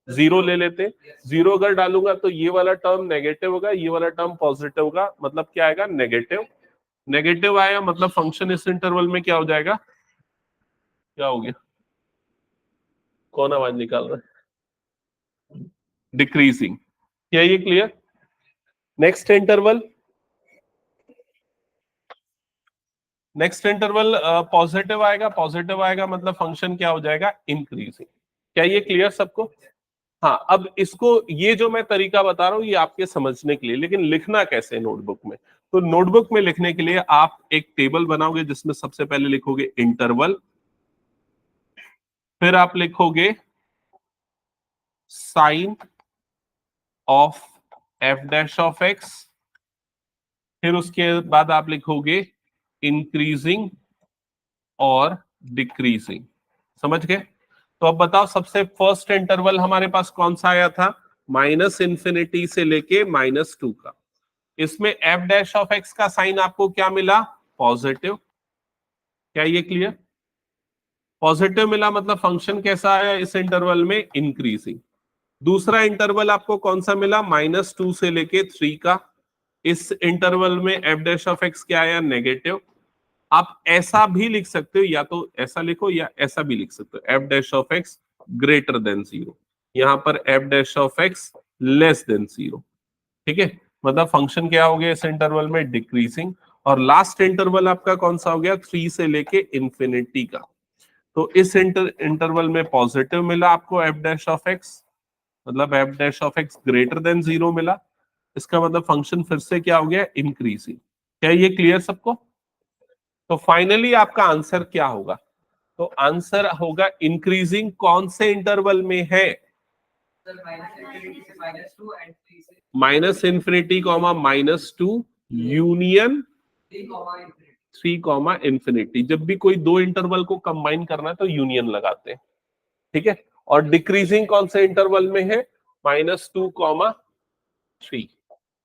0 ले लेते। 0 अगर डालूंगा तो ये वाला टर्म नेगेटिव होगा, ये वाला टर्म पॉजिटिव होगा, मतलब क्या आएगा, नेगेटिव। नेगेटिव आया मतलब फंक्शन इस इंटरवल में क्या हो जाएगा, क्या हो गया, कौन आवाज निकाल रहा है, डिक्रीजिंग। क्या ये clear? Next interval, next interval positive आएगा, पॉजिटिव आएगा मतलब फंक्शन क्या हो जाएगा, इंक्रीजिंग। क्या ये क्लियर सबको? हाँ, अब इसको, ये जो मैं तरीका बता रहा हूं ये आपके समझने के लिए, लेकिन लिखना कैसे नोटबुक में? तो नोटबुक में लिखने के लिए आप एक टेबल बनाओगे जिसमें सबसे पहले लिखोगे इंटरवल, फिर आप लिखोगे sign of F dash of X, फिर उसके बाद आप लिखोगे इंक्रीजिंग और डिक्रीजिंग। समझ गए? तो अब बताओ, सबसे फर्स्ट इंटरवल हमारे पास कौन सा आया था, -इंफिनिटी से लेके -2 का। इसमें एफ डैश ऑफ एक्स का साइन आपको क्या मिला, पॉजिटिव। क्या ये क्लियर? पॉजिटिव मिला मतलब फंक्शन कैसा आया इस इंटरवल में, इंक्रीजिंग। दूसरा इंटरवल आपको कौन सा मिला, -2 से लेके 3 का। इस इंटरवल में एफ डैश ऑफ एक्स क्या आया, नेगेटिव। आप ऐसा भी लिख सकते हो, या तो ऐसा लिखो या ऐसा भी लिख सकते हो, F dash of x greater than 0, यहां पर F dash of x less than 0। ठीक है, मतलब फंक्शन क्या हो गया इस इंटरवल में, डिक्रीजिंग। और लास्ट इंटरवल आपका कौन सा हो गया, 3 से लेके इंफिनिटी का। तो इस इंटरवल में पॉजिटिव मिला आपको एफ डैश ऑफ एक्स, मतलब F dash of x greater than 0 मिला। इसका मतलब फंक्शन फिर से क्या हो गया, इंक्रीजिंग। क्या ये क्लियर सबको? तो फाइनली आपका आंसर क्या होगा, तो आंसर होगा इंक्रीजिंग कौन से इंटरवल में है, -infinity comma -2 union 3 comma infinity. जब भी कोई दो इंटरवल को कंबाइन करना है तो यूनियन लगाते हैं। ठीक है, और डिक्रीजिंग कौन से इंटरवल में है, -2, 3।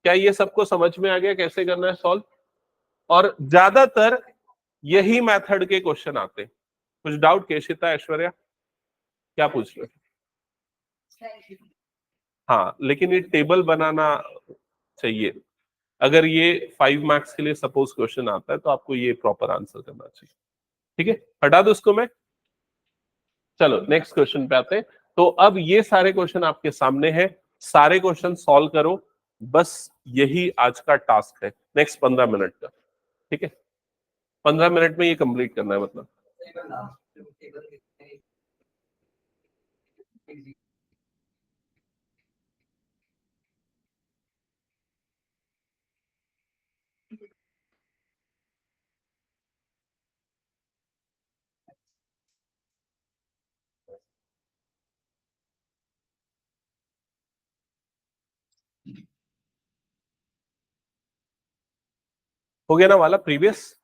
क्या ये सबको समझ में आ गया कैसे करना है सॉल्व? और ज्यादातर यही मेथड के क्वेश्चन आते हैं। कुछ डाउट केशिता, ऐश्वर्या, क्या पूछ रहे हो? हाँ, लेकिन ये टेबल बनाना चाहिए। अगर ये 5 मार्क्स के लिए सपोज क्वेश्चन आता है तो आपको ये प्रॉपर आंसर करना चाहिए। ठीक है, हटा दो उसको मैं। चलो नेक्स्ट क्वेश्चन पे आते हैं। तो अब ये सारे क्वेश्चन आपके सामने हैं, सारे क्वेश्चन सॉल्व करो, बस यही आज का टास्क है नेक्स्ट 15 मिनट का। ठीक है, 15 मिनट में ये कंप्लीट करना है मतलब। हो गया ना वाला प्रीवियस?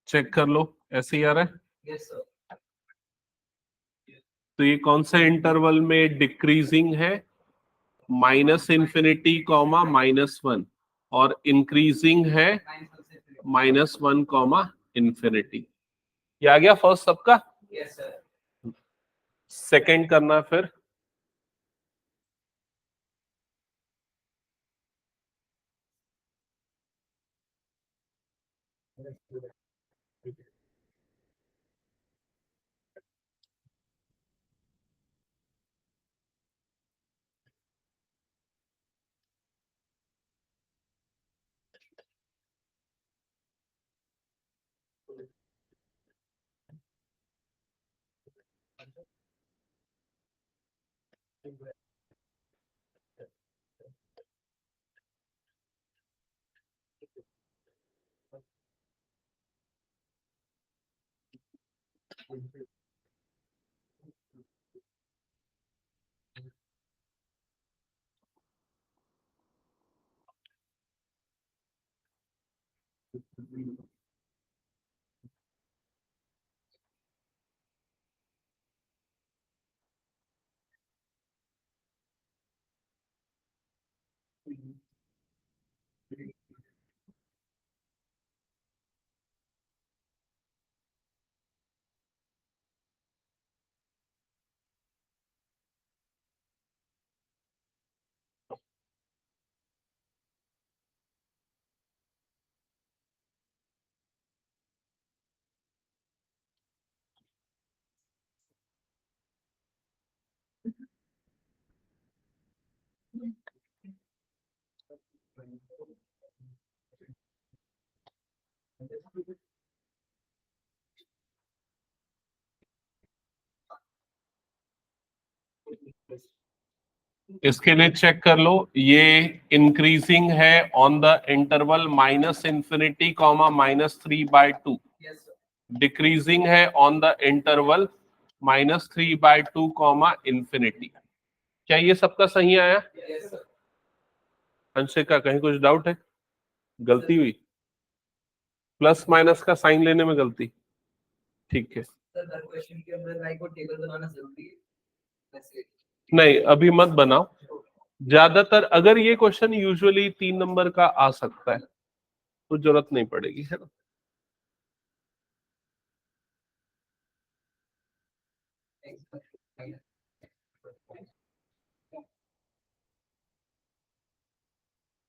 चेक कर लो, ऐसे ही आ रहा है। Yes sir. तो ये कौन सा इंटरवल में डिक्रीजिंग है? माइनस इन्फिनिटी कॉमा -1, और इंक्रीजिंग है -1 कॉमा इन्फिनिटी। ये आ गया फर्स्ट सबका। Yes sir. सेकंड करना फिर। इसके लिए चेक कर लो, ये इंक्रीजिंग है on the interval -infinity comma -3/2, yes sir. Decreasing है on the interval -3/2 comma infinity. क्या ये सबका सही आया? Yes sir. अंशिका, कहीं कुछ डाउट है? गलती हुई? प्लस माइनस का साइन लेने में गलती? ठीक है। सर हर क्वेश्चन के अंदर लाइक और टेबल बनाना जरूरी है वैसे? नहीं, अभी मत बनाओ। ज्यादातर अगर ये क्वेश्चन यूजुअली 3 नंबर का आ सकता है तो जरूरत नहीं पड़ेगी, है ना।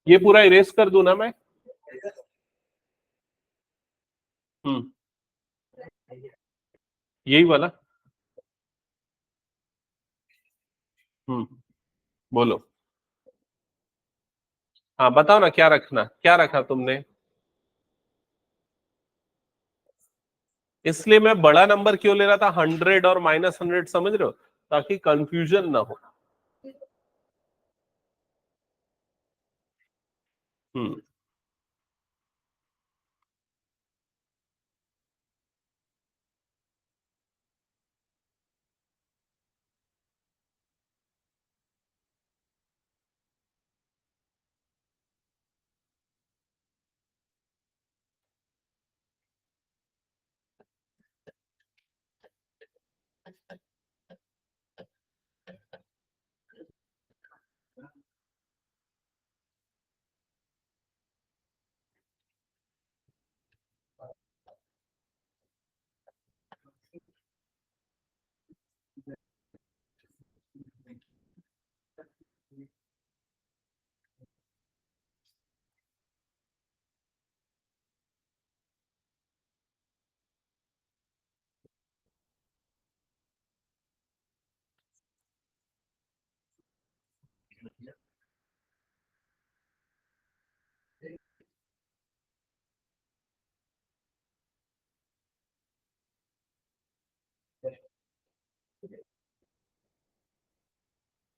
ये पूरा इरेज कर दूं ना मैं? हम्म, यही वाला। बोलो। हाँ बताओ ना, क्या रखना, क्या रखा तुमने? इसलिए मैं बड़ा नंबर क्यों ले रहा था, 100 और -100, समझ रहे हो, ताकि कंफ्यूजन ना हो। हम्म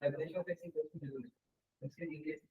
Average of x equals to 0. Let's say English.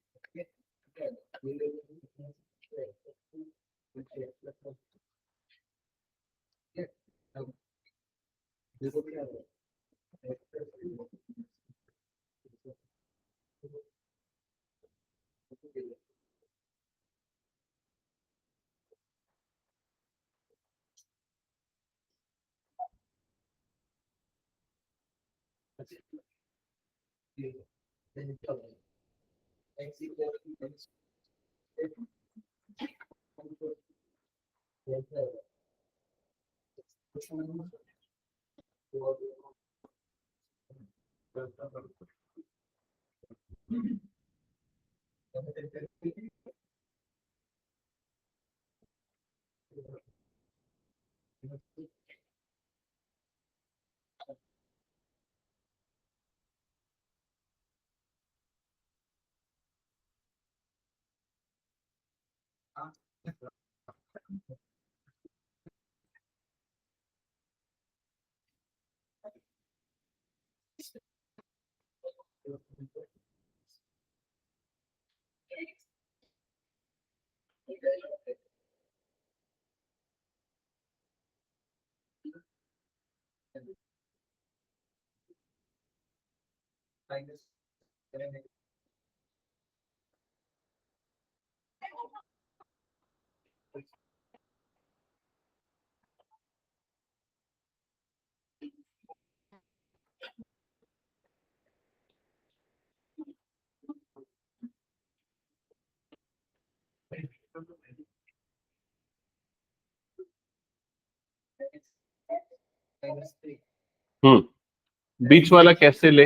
बीच वाला कैसे ले?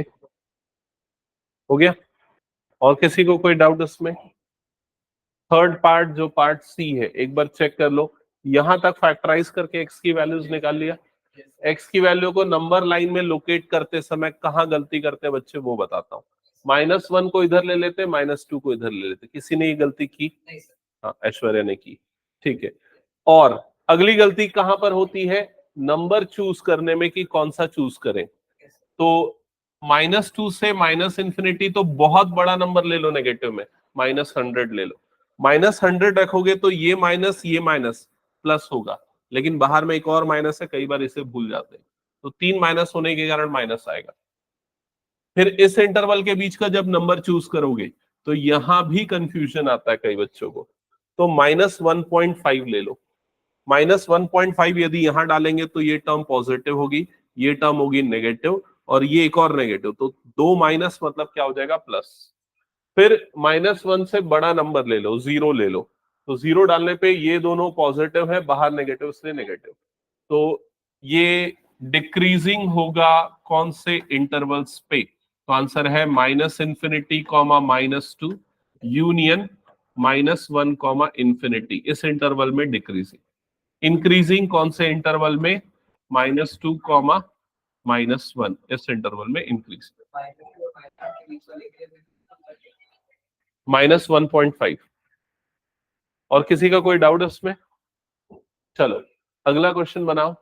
हो गया? और किसी को कोई डाउट इसमें? थर्ड पार्ट जो पार्ट सी है, एक बार चेक कर लो। यहां तक फैक्टराइज करके एक्स की वैल्यूज निकाल लिया। एक्स की वैल्यू को नंबर लाइन में लोकेट करते समय कहाँ गलती करते हैं बच्चे, वो बताता हूँ। -1 को इधर ले लेते, -2 को इधर ले लेते। किसी ने ये गलती की? हाँ, ऐश्वर्या ने की। ठीक है। और अगली गलती कहां पर होती है? नंबर चूज करने में कि कौन सा चूज करें। तो -2 से -∞ तो बहुत बड़ा नंबर ले लो नेगेटिव में, -100 ले लो। -100 रखोगे तो ये माइनस प्लस होगा, लेकिन बाहर में एक और माइनस है, कई बार इसे भूल जाते हैं। तो 3 माइनस होने के कारण माइनस आएगा। फिर इस इंटरवल के बीच का जब नंबर चूज करोगे तो यहां भी कंफ्यूजन आता है कई बच्चों को। तो -1.5 ले लो। -1.5 यदि यहां डालेंगे तो ये टर्म पॉजिटिव होगी, ये टर्म होगी नेगेटिव, और ये एक और नेगेटिव। तो 2 माइनस मतलब क्या हो जाएगा? प्लस। फिर -1 से बड़ा नंबर ले लो, 0 ले लो। तो 0 डालने पे ये दोनों पॉजिटिव है, बाहर नेगेटिव इसलिए नेगेटिव। तो ये डिक्रीजिंग होगा कौन से इंटरवल्स पे? तो आंसर है -∞, -2 यूनियन -1, इंफिनिटी। इस इंटरवल में डिक्रीजिंग। इंक्रीजिंग कौन से इंटरवल में? -2, -1, इस इंटरवल में इंक्रीज। -1.5। और किसी का कोई डाउट इसमें? चलो अगला क्वेश्चन बनाओ।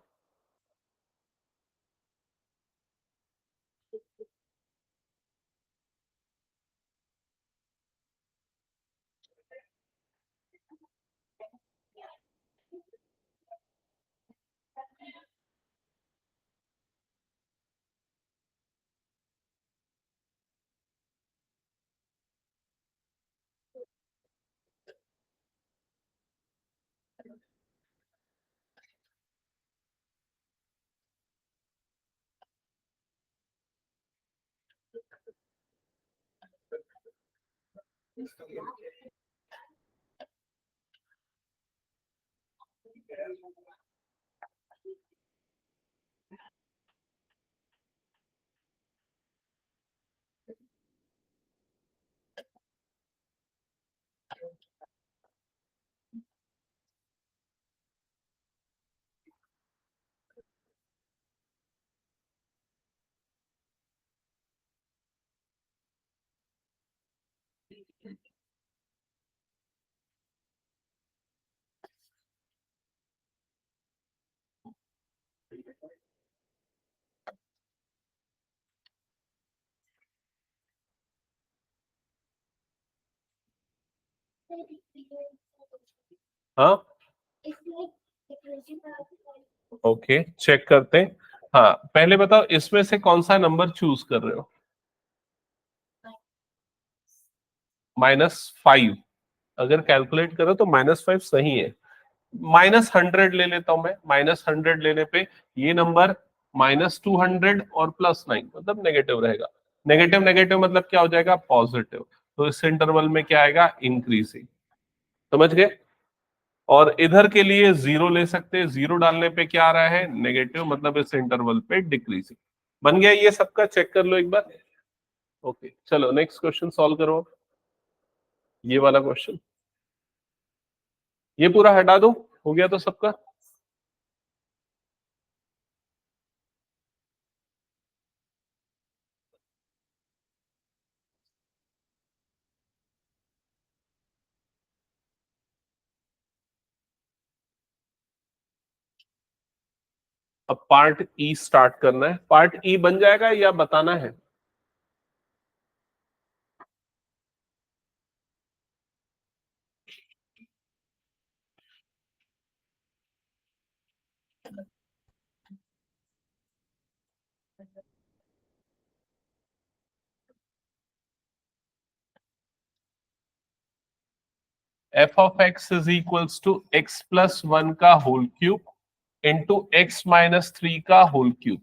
हाँ ओके, चेक करते हैं। हाँ पहले बताओ इसमें से कौन सा नंबर चूज कर रहे हो? -5। अगर कैलकुलेट करो तो -5 सही है। -100 ले लेता हूं मैं। -100 लेने पे ये नंबर -200 और +9 मतलब नेगेटिव रहेगा। नेगेटिव नेगेटिव मतलब क्या हो जाएगा? पॉजिटिव। तो इस इंटरवल में क्या आएगा? इंक्रीजिंग। समझ गए? और इधर के लिए 0 ले सकते हैं। 0 डालने पे क्या आ रहा है? नेगेटिव, मतलब इस इंटरवल पे डिक्रीजिंग। बन गया ये सबका? चेक कर लो एक बार। ओके चलो नेक्स्ट क्वेश्चन सॉल्व करो। ये वाला क्वेश्चन, ये पूरा हटा दो। हो गया तो सबका? अब पार्ट ई स्टार्ट करना है। पार्ट ई बन जाएगा या बताना है? F of X is equals to x+1 का होल क्यूब इंटू x-3 का होल क्यूब।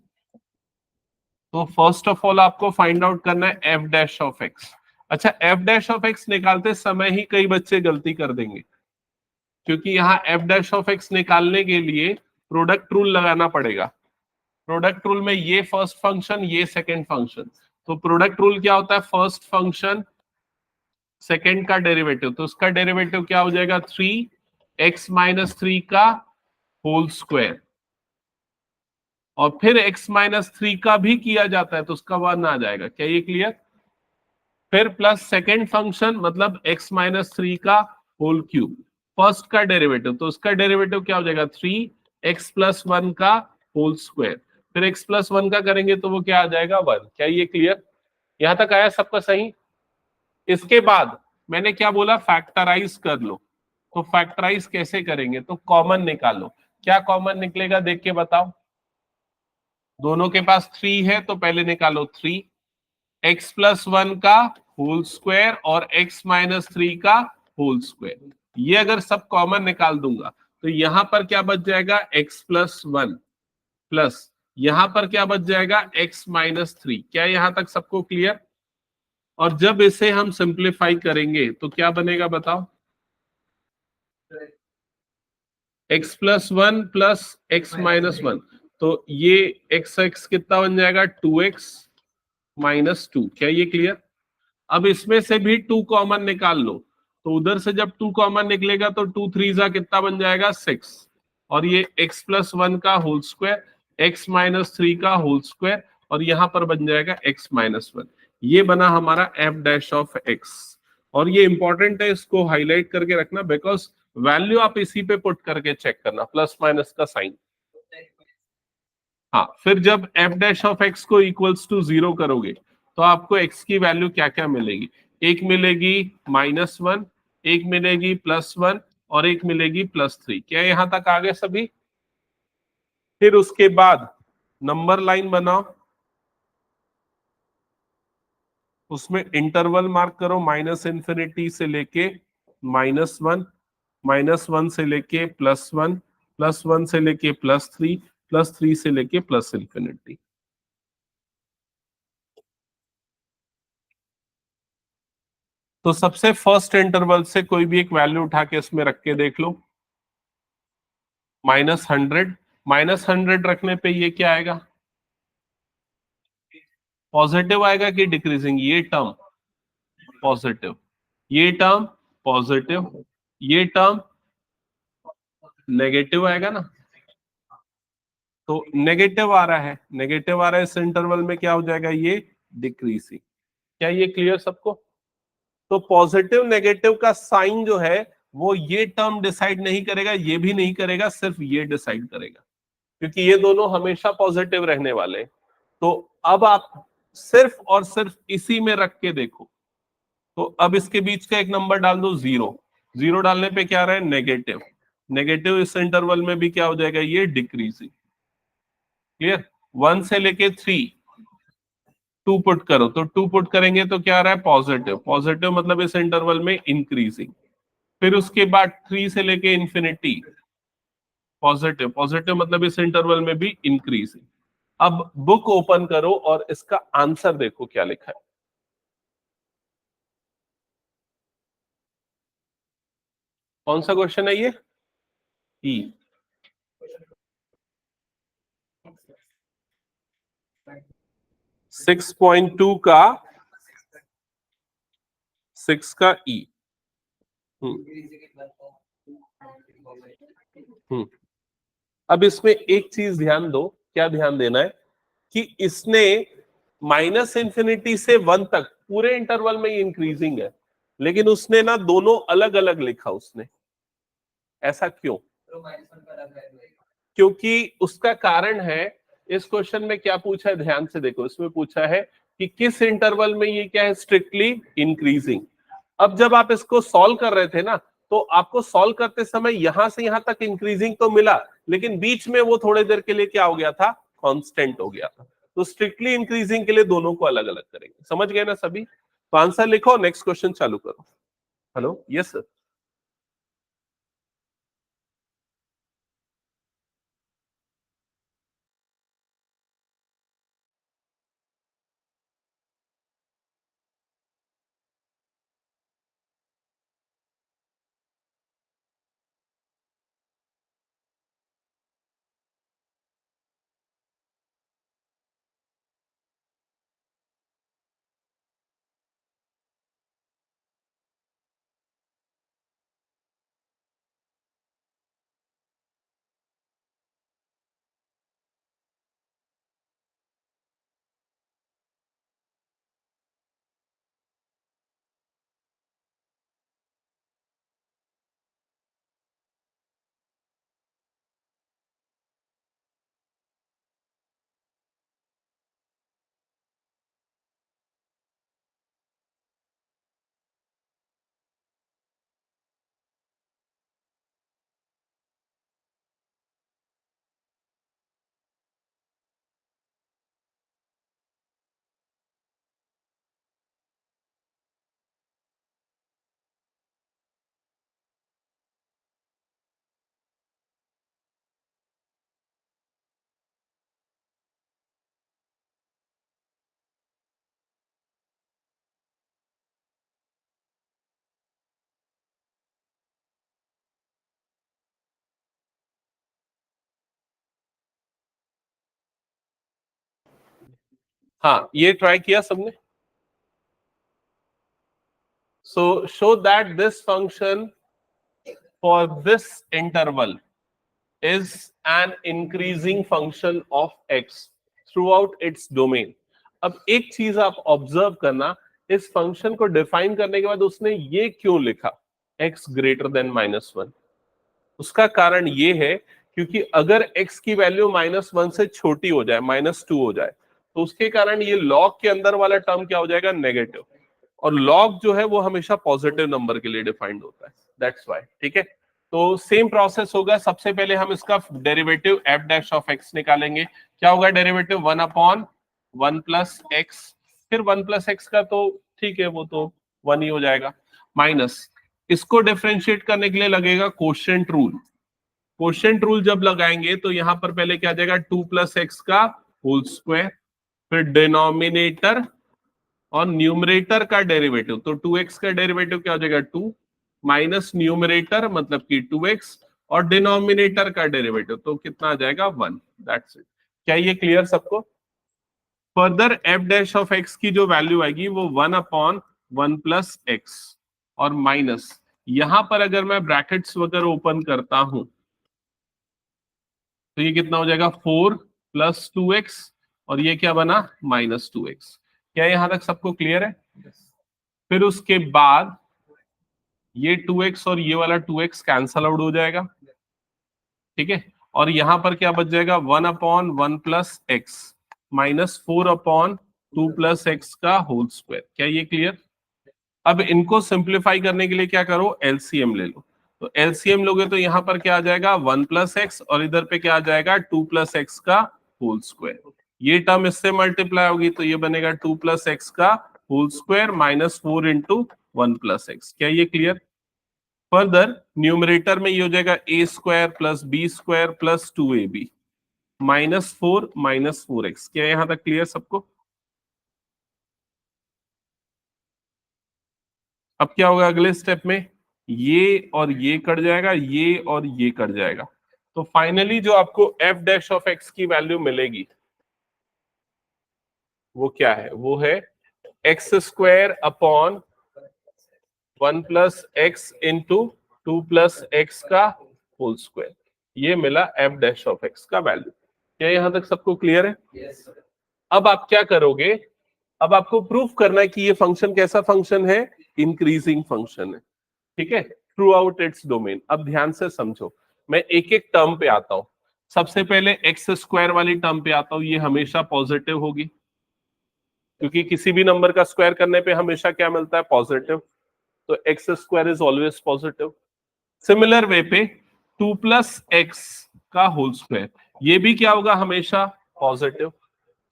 तो फर्स्ट ऑफ ऑल आपको फाइंड आउट करना है एफ डैश ऑफ एक्स। अच्छा, एफ डैश ऑफ एक्स निकालते समय ही कई बच्चे गलती कर देंगे, क्योंकि यहाँ एफ डैश ऑफ एक्स निकालने के लिए प्रोडक्ट रूल लगाना पड़ेगा। प्रोडक्ट रूल में ये फर्स्ट फंक्शन, ये सेकंड फंक्शन। तो प्रोडक्ट रूल क्या होता है? फर्स्ट फंक्शन सेकंड का डेरिवेटिव, तो उसका डेरिवेटिव क्या हो जाएगा? 3x-3 का होल स्क्वायर। और फिर x-3 का भी किया जाता है तो उसका 1 आ जाएगा। क्या ये क्लियर? फिर प्लस सेकंड फंक्शन मतलब x-3 का होल क्यूब, फर्स्ट का डेरिवेटिव, तो उसका डेरिवेटिव क्या हो जाएगा? 3x+1 का होल स्क्वायर। फिर x+1 का करेंगे तो वो क्या आ जाएगा? 1। क्या ये क्लियर? यहां तक आया सबका सही? इसके बाद मैंने क्या बोला? फैक्टराइज कर लो। तो फैक्टराइज कैसे करेंगे? तो कॉमन निकालो। क्या कॉमन निकलेगा देख के बताओ। दोनों के पास 3 है तो पहले निकालो 3, x+1 का होल स्क्वायर और x-3 का होल स्क्वायर। ये अगर सब कॉमन निकाल दूंगा तो यहां पर क्या बच जाएगा? x+1 प्लस यहां पर क्या बच जाएगा? x-3। क्या यहां तक सबको क्लियर? और जब इसे हम सिंप्लीफाई करेंगे तो क्या बनेगा बताओ? x+1 प्लस x-1, तो ये x कितना बन जाएगा? 2x-2। क्या ये क्लियर? अब इसमें से भी 2 कॉमन निकाल लो, तो उधर से जब 2 कॉमन निकलेगा तो 2 3 कितना बन जाएगा? 6। और ये x+1 का होल स्क्वायर, x-3 का होल स्क्वायर, और यहां पर बन जाएगा x-1। ये बना हमारा f डैश ऑफ x। और ये इंपॉर्टेंट है, इसको हाईलाइट करके रखना, बिकॉज वैल्यू आप इसी पे पुट करके चेक करना, प्लस माइनस का साइन। हाँ, फिर जब f डैश ऑफ x को इक्वल्स टू 0 करोगे तो आपको x की वैल्यू क्या क्या मिलेगी? एक मिलेगी -1, एक मिलेगी +1 और एक मिलेगी +3। क्या यहां तक आ गए सभी? फिर उसके बाद नंबर लाइन बनाओ, उसमें इंटरवल मार्क करो, -∞ से लेके -1, -1 से लेके +1, +1 से लेके +3, +3 से लेके +∞। तो सबसे फर्स्ट इंटरवल से कोई भी एक वैल्यू उठा के इसमें रख के देख लो। -100, -100 रखने पे ये क्या आएगा? पॉजिटिव आएगा कि डिक्रीजिंग? ये टर्म पॉजिटिव, ये टर्म पॉजिटिव, ये टर्म नेगेटिव आएगा ना। तो नेगेटिव आ रहा है, नेगेटिव आ रहा है, इस इंटरवल में क्या हो जाएगा? ये डिक्रीजिंग। क्या ये क्लियर सबको? तो पॉजिटिव नेगेटिव का साइन जो है वो ये टर्म डिसाइड नहीं करेगा, ये भी नहीं करेगा, सिर्फ ये डिसाइड करेगा, क्योंकि ये दोनों हमेशा पॉजिटिव रहने वाले हैं। तो अब आप सिर्फ और सिर्फ इसी में रख के देखो। तो अब इसके बीच का एक नंबर डाल दो 0, जीरो डालने पे क्या आ रहा है, नेगेटिव। नेगेटिव इस इंटरवल में भी क्या हो जाएगा, ये डिक्रीजिंग। क्लियर। 1 से लेके 3 2 पुट करो, तो 2 पुट करेंगे तो क्या आ रहा है, पॉजिटिव। पॉजिटिव मतलब इस इंटरवल में इंक्रीजिंग। फिर उसके बाद 3 से लेके इंफिनिटी पॉजिटिव। पॉजिटिव मतलब इस इंटरवल में भी इंक्रीजिंग। अब बुक ओपन करो और इसका आंसर देखो क्या लिखा है। कौन सा क्वेश्चन है ये, ई। 6.2 का 6 का ई। अब इसमें एक चीज ध्यान दो, क्या ध्यान देना है कि इसने माइनस इंफिनिटी से 1 तक पूरे इंटरवल में इंक्रीजिंग है, लेकिन उसने ना दोनों अलग अलग लिखा उसने। ऐसा क्यों? क्योंकि उसका कारण है, इस क्वेश्चन में क्या पूछा है, ध्यान से देखो। इसमें पूछा है कि किस इंटरवल में ये क्या है, स्ट्रिक्टली इंक्रीजिंग। अब जब आप इसको सॉल्व कर रहे थे ना, तो आपको सॉल्व करते समय यहां से यहां तक इंक्रीजिंग तो मिला, लेकिन बीच में वो थोड़ी देर के लिए क्या हो गया था, कांस्टेंट हो गया था। तो स्ट्रिक्टली इंक्रीजिंग के लिए दोनों को अलग अलग करेंगे। समझ गए ना सभी? तो आंसर लिखो, नेक्स्ट क्वेश्चन चालू करो। Hello, yes sir. हाँ, ये ट्राई किया सबने। सो show that this function for this interval is an increasing function of x throughout its domain। अब एक चीज आप ऑब्जर्व करना, इस फंक्शन को डिफाइन करने के बाद उसने ये क्यों लिखा, x ग्रेटर देन -1। उसका कारण ये है क्योंकि अगर x की वैल्यू -1 से छोटी हो जाए, -2 हो जाए, तो उसके कारण ये log के अंदर वाला टर्म क्या हो जाएगा, नेगेटिव। और log जो है वो हमेशा पॉजिटिव नंबर के लिए डिफाइंड होता है, दैट्स व्हाई। ठीक है, तो सेम प्रोसेस होगा। सबसे पहले हम इसका derivative f dash of x निकालेंगे। क्या होगा डेरिवेटिव, 1/1 प्लस एक्स। फिर 1 प्लस एक्स का तो ठीक है, वो तो 1 ही हो जाएगा, माइनस इसको डिफरेंशिएट करने के लिए लगेगा कोशेंट रूल। कोशेंट रूल जब लगाएंगे तो यहां पर पहले क्या आ जाएगा, 2 प्लस एक्स का होल स्क्वायर, फिर डिनोमिनेटर और न्यूमरेटर का डेरिवेटिव। तो 2x का डेरिवेटिव क्या हो जाएगा, 2 माइनस न्यूमरेटर मतलब कि 2x और डिनोमिनेटर का डेरिवेटिव तो कितना आ जाएगा, 1। That's it. क्या ये क्लियर सबको? Further F dash of X की जो वैल्यू आएगी वो 1/1 प्लस एक्स और माइनस, यहां पर अगर मैं ब्रैकेट्स वगैरह ओपन करता हूं तो ये कितना हो जाएगा, 4 प्लस 2x और ये क्या बना, -2x। क्या यहां तक सबको क्लियर है? फिर उसके बाद ये 2x और ये वाला 2x कैंसल आउट हो जाएगा। ठीक है, और यहां पर क्या बच जाएगा, 1/1 प्लस एक्स -4/2 प्लस एक्स का होल स्क्वायर। क्या ये क्लियर? अब इनको सिंप्लीफाई करने के लिए क्या करो, एलसीएम ले लो। तो एलसीएम लोगे तो यहाँ पर क्या आ जाएगा 1 + x, और इधर पे क्या आ जाएगा 2 + x का होल स्क्वायर। ये टर्म इससे मल्टीप्लाई होगी तो ये बनेगा 2 + x का होल स्क्वायर -4 × 1 + x। क्या ये क्लियर? फर्दर न्यूमरेटर में ये हो जाएगा a² + b² + 2ab -4 -4x। क्या यहां तक क्लियर सबको? अब क्या होगा अगले स्टेप में, ये और ये कट जाएगा, ये और ये कट जाएगा। तो फाइनली जो आपको f' की वैल्यू मिलेगी वो क्या है, वो है x² अपॉन 1 + x × 2 + x का होल स्क्वायर। ये मिला f' का वैल्यू। क्या यहां तक सबको क्लियर है? Yes, sir. अब आप क्या करोगे, अब आपको प्रूफ करना है कि ये फंक्शन कैसा फंक्शन है, इंक्रीजिंग फंक्शन है। ठीक है, थ्रू आउट इट्स डोमेन। अब ध्यान से समझो, मैं एक एक टर्म पे आता हूं। सबसे पहले x² वाली टर्म पे आता हूं, ये हमेशा पॉजिटिव होगी क्योंकि किसी भी नंबर का स्क्वायर करने पे हमेशा क्या मिलता है, पॉजिटिव। तो x² is always positive. Similar way पे 2 + x का होल स्क्वायर, ये भी क्या होगा, हमेशा पॉजिटिव।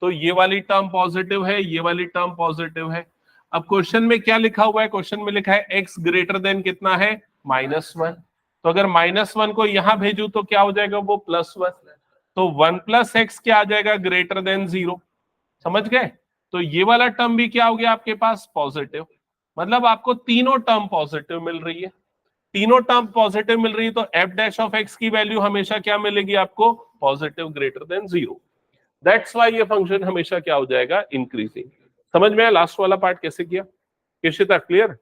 तो ये वाली टर्म पॉजिटिव है, ये वाली टर्म पॉजिटिव है। अब क्वेश्चन में क्या लिखा हुआ है, क्वेश्चन में लिखा है x ग्रेटर देन कितना है, -1। तो अगर -1 को यहां भेजू तो क्या हो जाएगा, वो +1। तो 1 + x क्या आ जाएगा, ग्रेटर देन 0। समझ गए? तो ये वाला टर्म भी क्या हो गया आपके पास, पॉजिटिव। मतलब आपको तीनों टर्म पॉजिटिव मिल रही है। तीनों टर्म पॉजिटिव मिल रही है तो f' की वैल्यू हमेशा क्या मिलेगी आपको, positive greater than 0। That's why ये फंक्शन हमेशा क्या हो जाएगा, इंक्रीजिंग। समझ में आया लास्ट वाला पार्ट कैसे किया? किशिता क्लियर?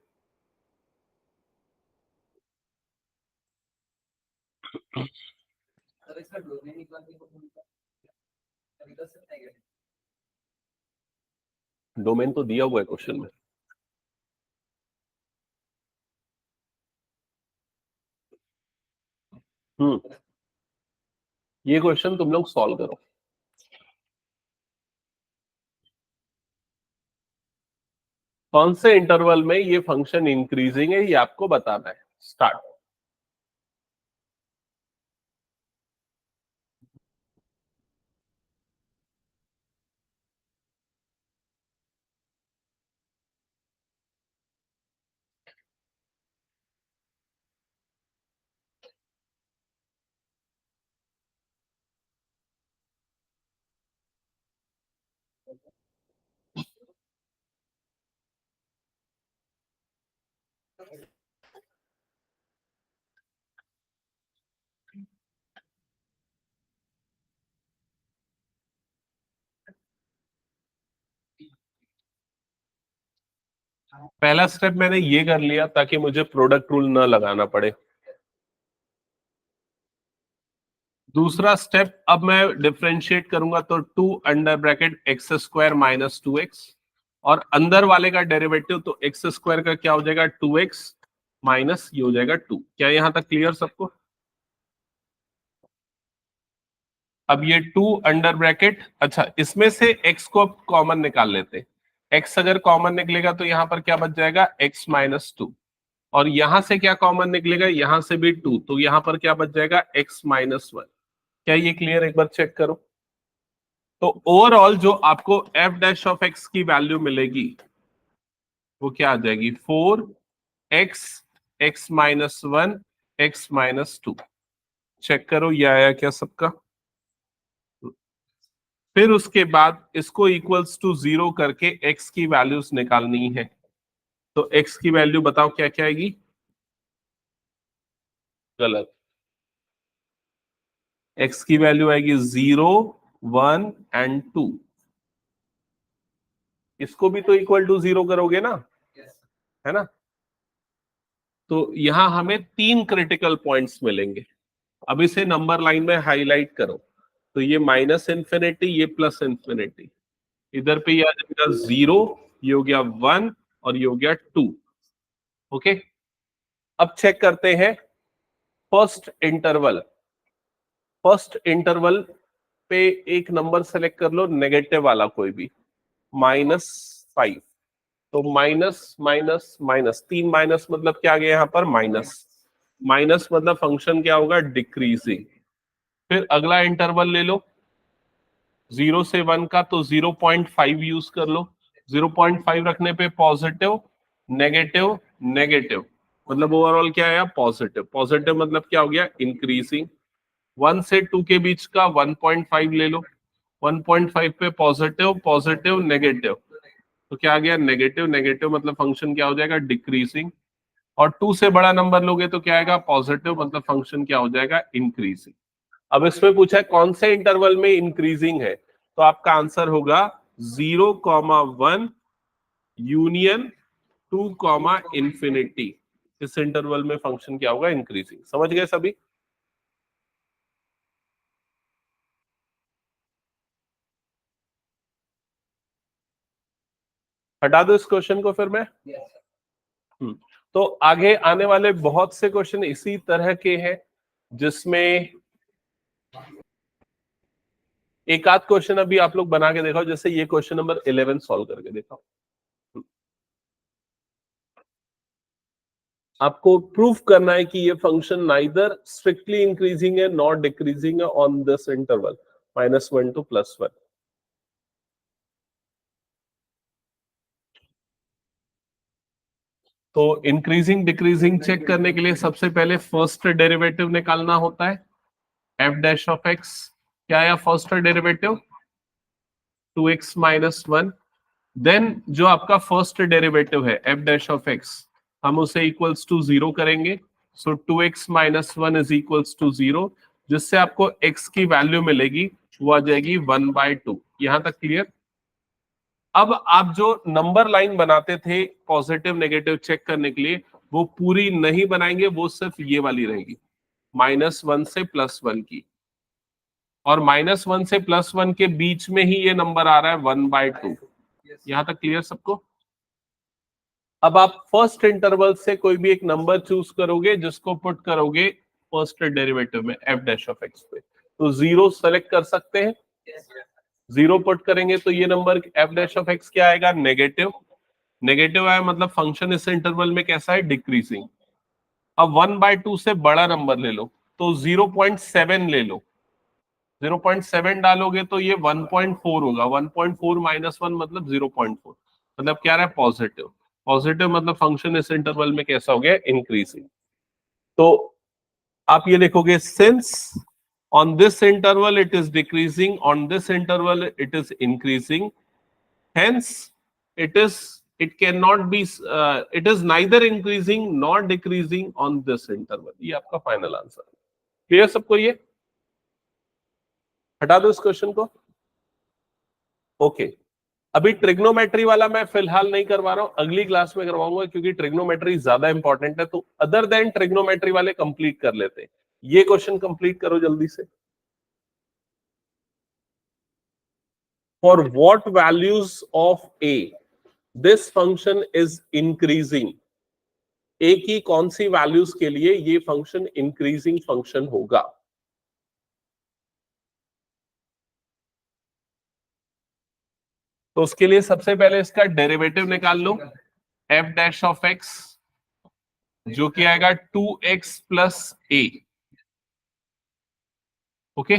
सर इसका डोमेन निकालने को बोलता है, निकल सकता है क्या? डोमेन तो दिया हुआ है क्वेश्चन में। ये क्वेश्चन तुम लोग सॉल्व करो। कौन से इंटरवल में ये फंक्शन इंक्रीजिंग है ये आपको बताना है। स्टार्ट। पहला स्टेप मैंने ये कर लिया ताकि मुझे प्रोडक्ट रूल ना लगाना पड़े। दूसरा स्टेप, अब मैं डिफरेंशिएट करूंगा तो 2 _ x² - 2x, और अंदर वाले का डेरिवेटिव तो x² का क्या हो जाएगा, 2x माइनस ये हो जाएगा 2। क्या यहां तक क्लियर सबको? अब ये 2 अच्छा इसमें से x को कॉमन निकाल लेते। x अगर कॉमन निकलेगा तो यहां पर क्या बच जाएगा, x - 2, और यहां से क्या कॉमन निकलेगा, यहां से भी 2, तो यहां पर क्या बच जाएगा, x - 1। क्या ये क्लियर? एक बार चेक करो। तो ओवरऑल जो आपको f' की वैल्यू मिलेगी वो क्या आ जाएगी, 4x x - 1 x - 2। चेक करो ये आया क्या सबका? फिर उसके बाद इसको इक्वल्स टू 0 करके x की वैल्यूज निकालनी है। तो x की वैल्यू बताओ क्या क्या आएगी? गलत। x की वैल्यू आएगी 0 1 एंड 2। इसको भी तो इक्वल टू 0 करोगे ना, Yes. है ना? तो यहां हमें 3 क्रिटिकल पॉइंट्स मिलेंगे। अब इसे नंबर लाइन में हाईलाइट करो। तो ये -∞, ये +∞। इधर पे ये आ जाएगा 0, ये हो गया 1 और ये हो गया 2। ओके, अब चेक करते हैं फर्स्ट इंटरवल। फर्स्ट इंटरवल पे एक नंबर सेलेक्ट कर लो, नेगेटिव वाला कोई भी, -5। तो माइनस माइनस माइनस, 3 माइनस मतलब क्या आ गया यहाँ पर माइनस, माइनस मतलब फंक्शन क्या होगा डिक्रीजिंग। फिर अगला इंटरवल ले लो 0 से 1 का, तो 0.5 यूज कर लो। 0.5 रखने पे पॉजिटिव नेगेटिव नेगेटिव, मतलब ओवरऑल क्या आया पॉजिटिव। पॉजिटिव मतलब क्या हो गया इंक्रीजिंग। 1 से 2 के बीच का 1.5 ले लो, 1.5 पे पॉजिटिव पॉजिटिव नेगेटिव, तो क्या आ गया नेगेटिव नेगेटिव, मतलब फंक्शन क्या हो जाएगा डिक्रीजिंग। और 2 से बड़ा नंबर लोगे तो क्या आएगा पॉजिटिव, मतलब फंक्शन क्या हो जाएगा इंक्रीजिंग। अब इसमें पूछा है कौन से इंटरवल में इंक्रीजिंग है, तो आपका आंसर होगा 0,1 यूनियन 2, इंफिनिटी। इस इंटरवल में फंक्शन क्या होगा इंक्रीजिंग। समझ गए सभी? हटा दो इस क्वेश्चन को फिर मैं। तो आगे आने वाले बहुत से क्वेश्चन इसी तरह के हैं, जिसमें एक आध क्वेश्चन अभी आप लोग बना के देखो, जैसे ये क्वेश्चन नंबर 11 सॉल्व करके देखो। आपको प्रूफ करना है कि ये फंक्शन नाइदर स्ट्रिक्टली इंक्रीजिंग है नॉट डिक्रीजिंग है ऑन दिस इंटरवल -1 to +1। तो इंक्रीजिंग डिक्रीजिंग चेक करने के लिए सबसे पहले फर्स्ट डेरिवेटिव निकालना होता है, एफ डैश ऑफ एक्स। क्या आया फर्स्ट डेरिवेटिव 2x - 1। देन जो आपका फर्स्ट डेरिवेटिव है एफ डैश ऑफ एक्स, हम उसे इक्वल्स टू 0 करेंगे। सो 2x - 1 इज इक्वल्स टू 0, जिससे आपको x की वैल्यू मिलेगी वो आ जाएगी 1/2। यहां तक क्लियर? अब आप जो नंबर लाइन बनाते थे पॉजिटिव नेगेटिव चेक करने के लिए, वो पूरी नहीं बनाएंगे, वो सिर्फ ये वाली रहेगी -1 से +1 की। और -1 से +1 के बीच में ही ये नंबर आ रहा है 1/2। यहां तक क्लियर सबको? अब आप फर्स्ट इंटरवल से कोई भी एक नंबर चूज करोगे जिसको पुट करोगे फर्स्ट डेरिवेटिव में एफ डैश ऑफ एक्स पे, तो 0 सेलेक्ट कर सकते हैं। 0 पुट करेंगे तो ये number F dash of x क्या आएगा नेगेटिव। नेगेटिव आया मतलब फंक्शन इस इंटरवल में कैसा है डिक्रीजिंग। अब 1/2 से बड़ा नंबर ले लो, तो 0.7 ले लो। 0.7 डालोगे तो ये 1.4 होगा। 1.4 - 1 मतलब 0.4, मतलब क्या रहा है पॉजिटिव। पॉजिटिव मतलब फंक्शन इस इंटरवल में कैसा हो गया इंक्रीजिंग। तो आप ये लिखोगे since on this interval it is decreasing, on this interval it is increasing, hence it cannot be it is neither increasing nor decreasing on this interval। ये आपका फाइनल आंसर है। क्लियर सबको? ये हटा दो इस क्वेश्चन को। ओके अभी ट्रिग्नोमेट्री वाला मैं फिलहाल नहीं करवा रहा हूं, अगली क्लास में करवाऊंगा, क्योंकि ट्रिग्नोमेट्री ज्यादा इंपॉर्टेंट है। तो अदर देन ट्रिग्नोमेट्री वाले कंप्लीट कर लेते हैं। ये क्वेश्चन कंप्लीट करो जल्दी से। For what values of A this function is increasing. A की कौन सी वैल्यूज के लिए ये फंक्शन इंक्रीजिंग फंक्शन होगा? तो उसके लिए सबसे पहले इसका डेरिवेटिव निकाल लो, एफ डैश ऑफ एक्स, जो कि आएगा 2x + a। ओके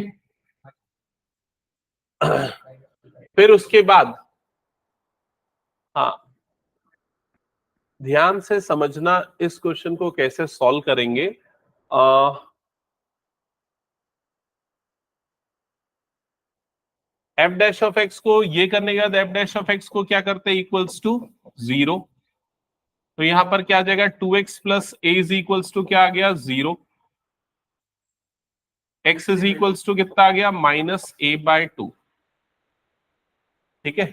फिर उसके बाद हाँ ध्यान से समझना इस क्वेश्चन को कैसे सॉल्व करेंगे। एफ डैश ऑफ एक्स को ये करने के बाद एफ डैश ऑफ एक्स को क्या करते हैं इक्वल्स टू 0। तो यहां पर क्या आ जाएगा 2x + a is equals to क्या आ गया 0। x इज इक्वल्स टू कितना आ गया -a/2। ठीक है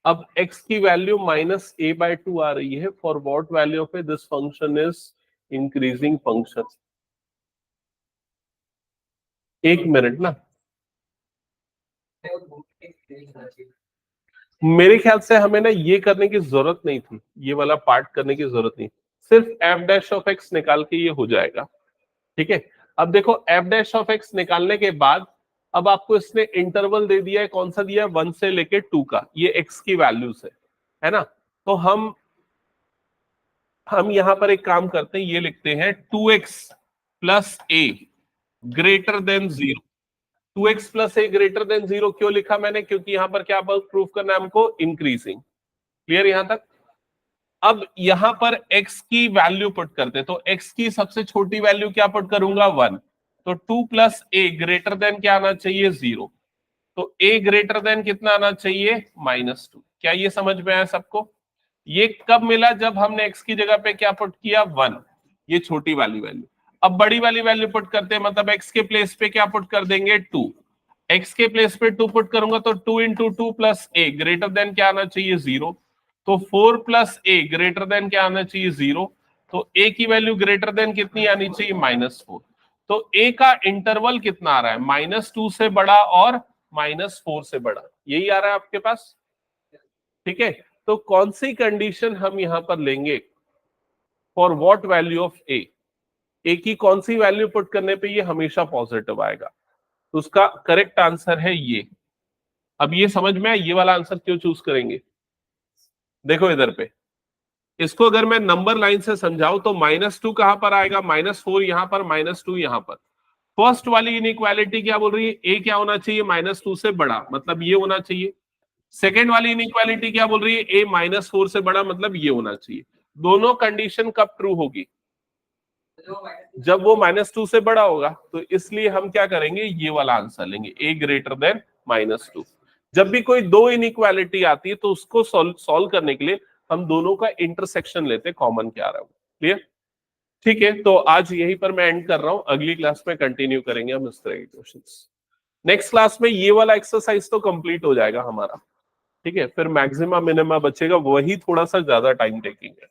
अब x की वैल्यू -a/2 आ रही है। For what value of this function is increasing function. एक मिनट ना, मेरे ख्याल से हमें ना ये करने की जरूरत नहीं थी, ये वाला पार्ट करने की जरूरत नहीं, सिर्फ एफ डैश ऑफ एक्स निकाल के ये हो जाएगा। ठीक है अब देखो एफ डैश ऑफ एक्स निकालने के बाद अब आपको इसने इंटरवल दे दिया है, कौन सा दिया है 1 से लेके 2 का, ये एक्स की वैल्यूज है ना। तो हम यहां पर एक काम करते हैं, ये लिखते हैं 2x प्लस ए ग्रेटर देन 0। 2x प्लस ए ग्रेटर देन 0 क्यों लिखा मैंने? क्योंकि यहां पर क्या प्रूव करना है हमको? इंक्रीजिंग। क्लियर यहां तक? अब यहां पर x की वैल्यू पुट करते, तो x की सबसे छोटी वैल्यू क्या पुट करूंगा? 1। तो 2 प्लस ए ग्रेटर देन क्या आना चाहिए? 0। तो a ग्रेटर देन कितना आना चाहिए? -2। क्या ये समझ में आया सबको? ये कब मिला? जब हमने x की जगह पे क्या पुट किया? 1, ये छोटी वाली वैल्यू। अब बड़ी वाली वैल्यू पुट करते हैं, मतलब x के प्लेस पे क्या पुट कर देंगे? 2। x के प्लेस पे 2 पुट करूंगा तो 2 इंटू 2 प्लस ए ग्रेटर देन क्या आना चाहिए? 0। तो 4 प्लस ए ग्रेटर देन क्या आना चाहिए? 0। तो a की वैल्यू ग्रेटर देन कितनी आनी चाहिए? -4। तो a का इंटरवल कितना आ रहा है? -2 से बड़ा और -4 से बड़ा, यही आ रहा है आपके पास। ठीक है, तो कौन सी कंडीशन हम यहां पर लेंगे? फॉर व्हाट वैल्यू ऑफ ए? ए की कौन सी वैल्यू पुट करने पे ये हमेशा पॉजिटिव आएगा? तो उसका करेक्ट आंसर है ये। अब ये समझ में आया ये वाला आंसर क्यों चूज करेंगे? देखो इधर पे, इसको अगर मैं नंबर लाइन से समझाऊं तो -2 कहां पर आएगा? -4 यहां पर, -2 यहां पर। फर्स्ट वाली इनइक्वालिटी क्या बोल रही है? ए क्या होना चाहिए? -2 से बड़ा, मतलब ये होना चाहिए। सेकेंड वाली इनइक्वालिटी क्या बोल रही है? ए -4 से बड़ा, मतलब ये होना चाहिए। दोनों कंडीशन कब ट्रू होगी? जब वो -2 से बड़ा होगा। तो इसलिए हम क्या करेंगे? ये वाला आंसर लेंगे, ए ग्रेटर देन -2। जब भी कोई दो इनइक्वालिटी आती है तो उसको सॉल्व करने के लिए हम दोनों का इंटरसेक्शन लेते, कॉमन क्या आ रहा है। क्लियर? ठीक है, तो आज यहीं पर मैं एंड कर रहा हूं, अगली क्लास में कंटिन्यू करेंगे हम इस तरह के क्वेश्चंस। नेक्स्ट क्लास में ये वाला एक्सरसाइज तो कंप्लीट हो जाएगा हमारा। ठीक है, फिर मैक्सिमा मिनिमा बचेगा, वही थोड़ा सा ज्यादा टाइम टेकिंग है।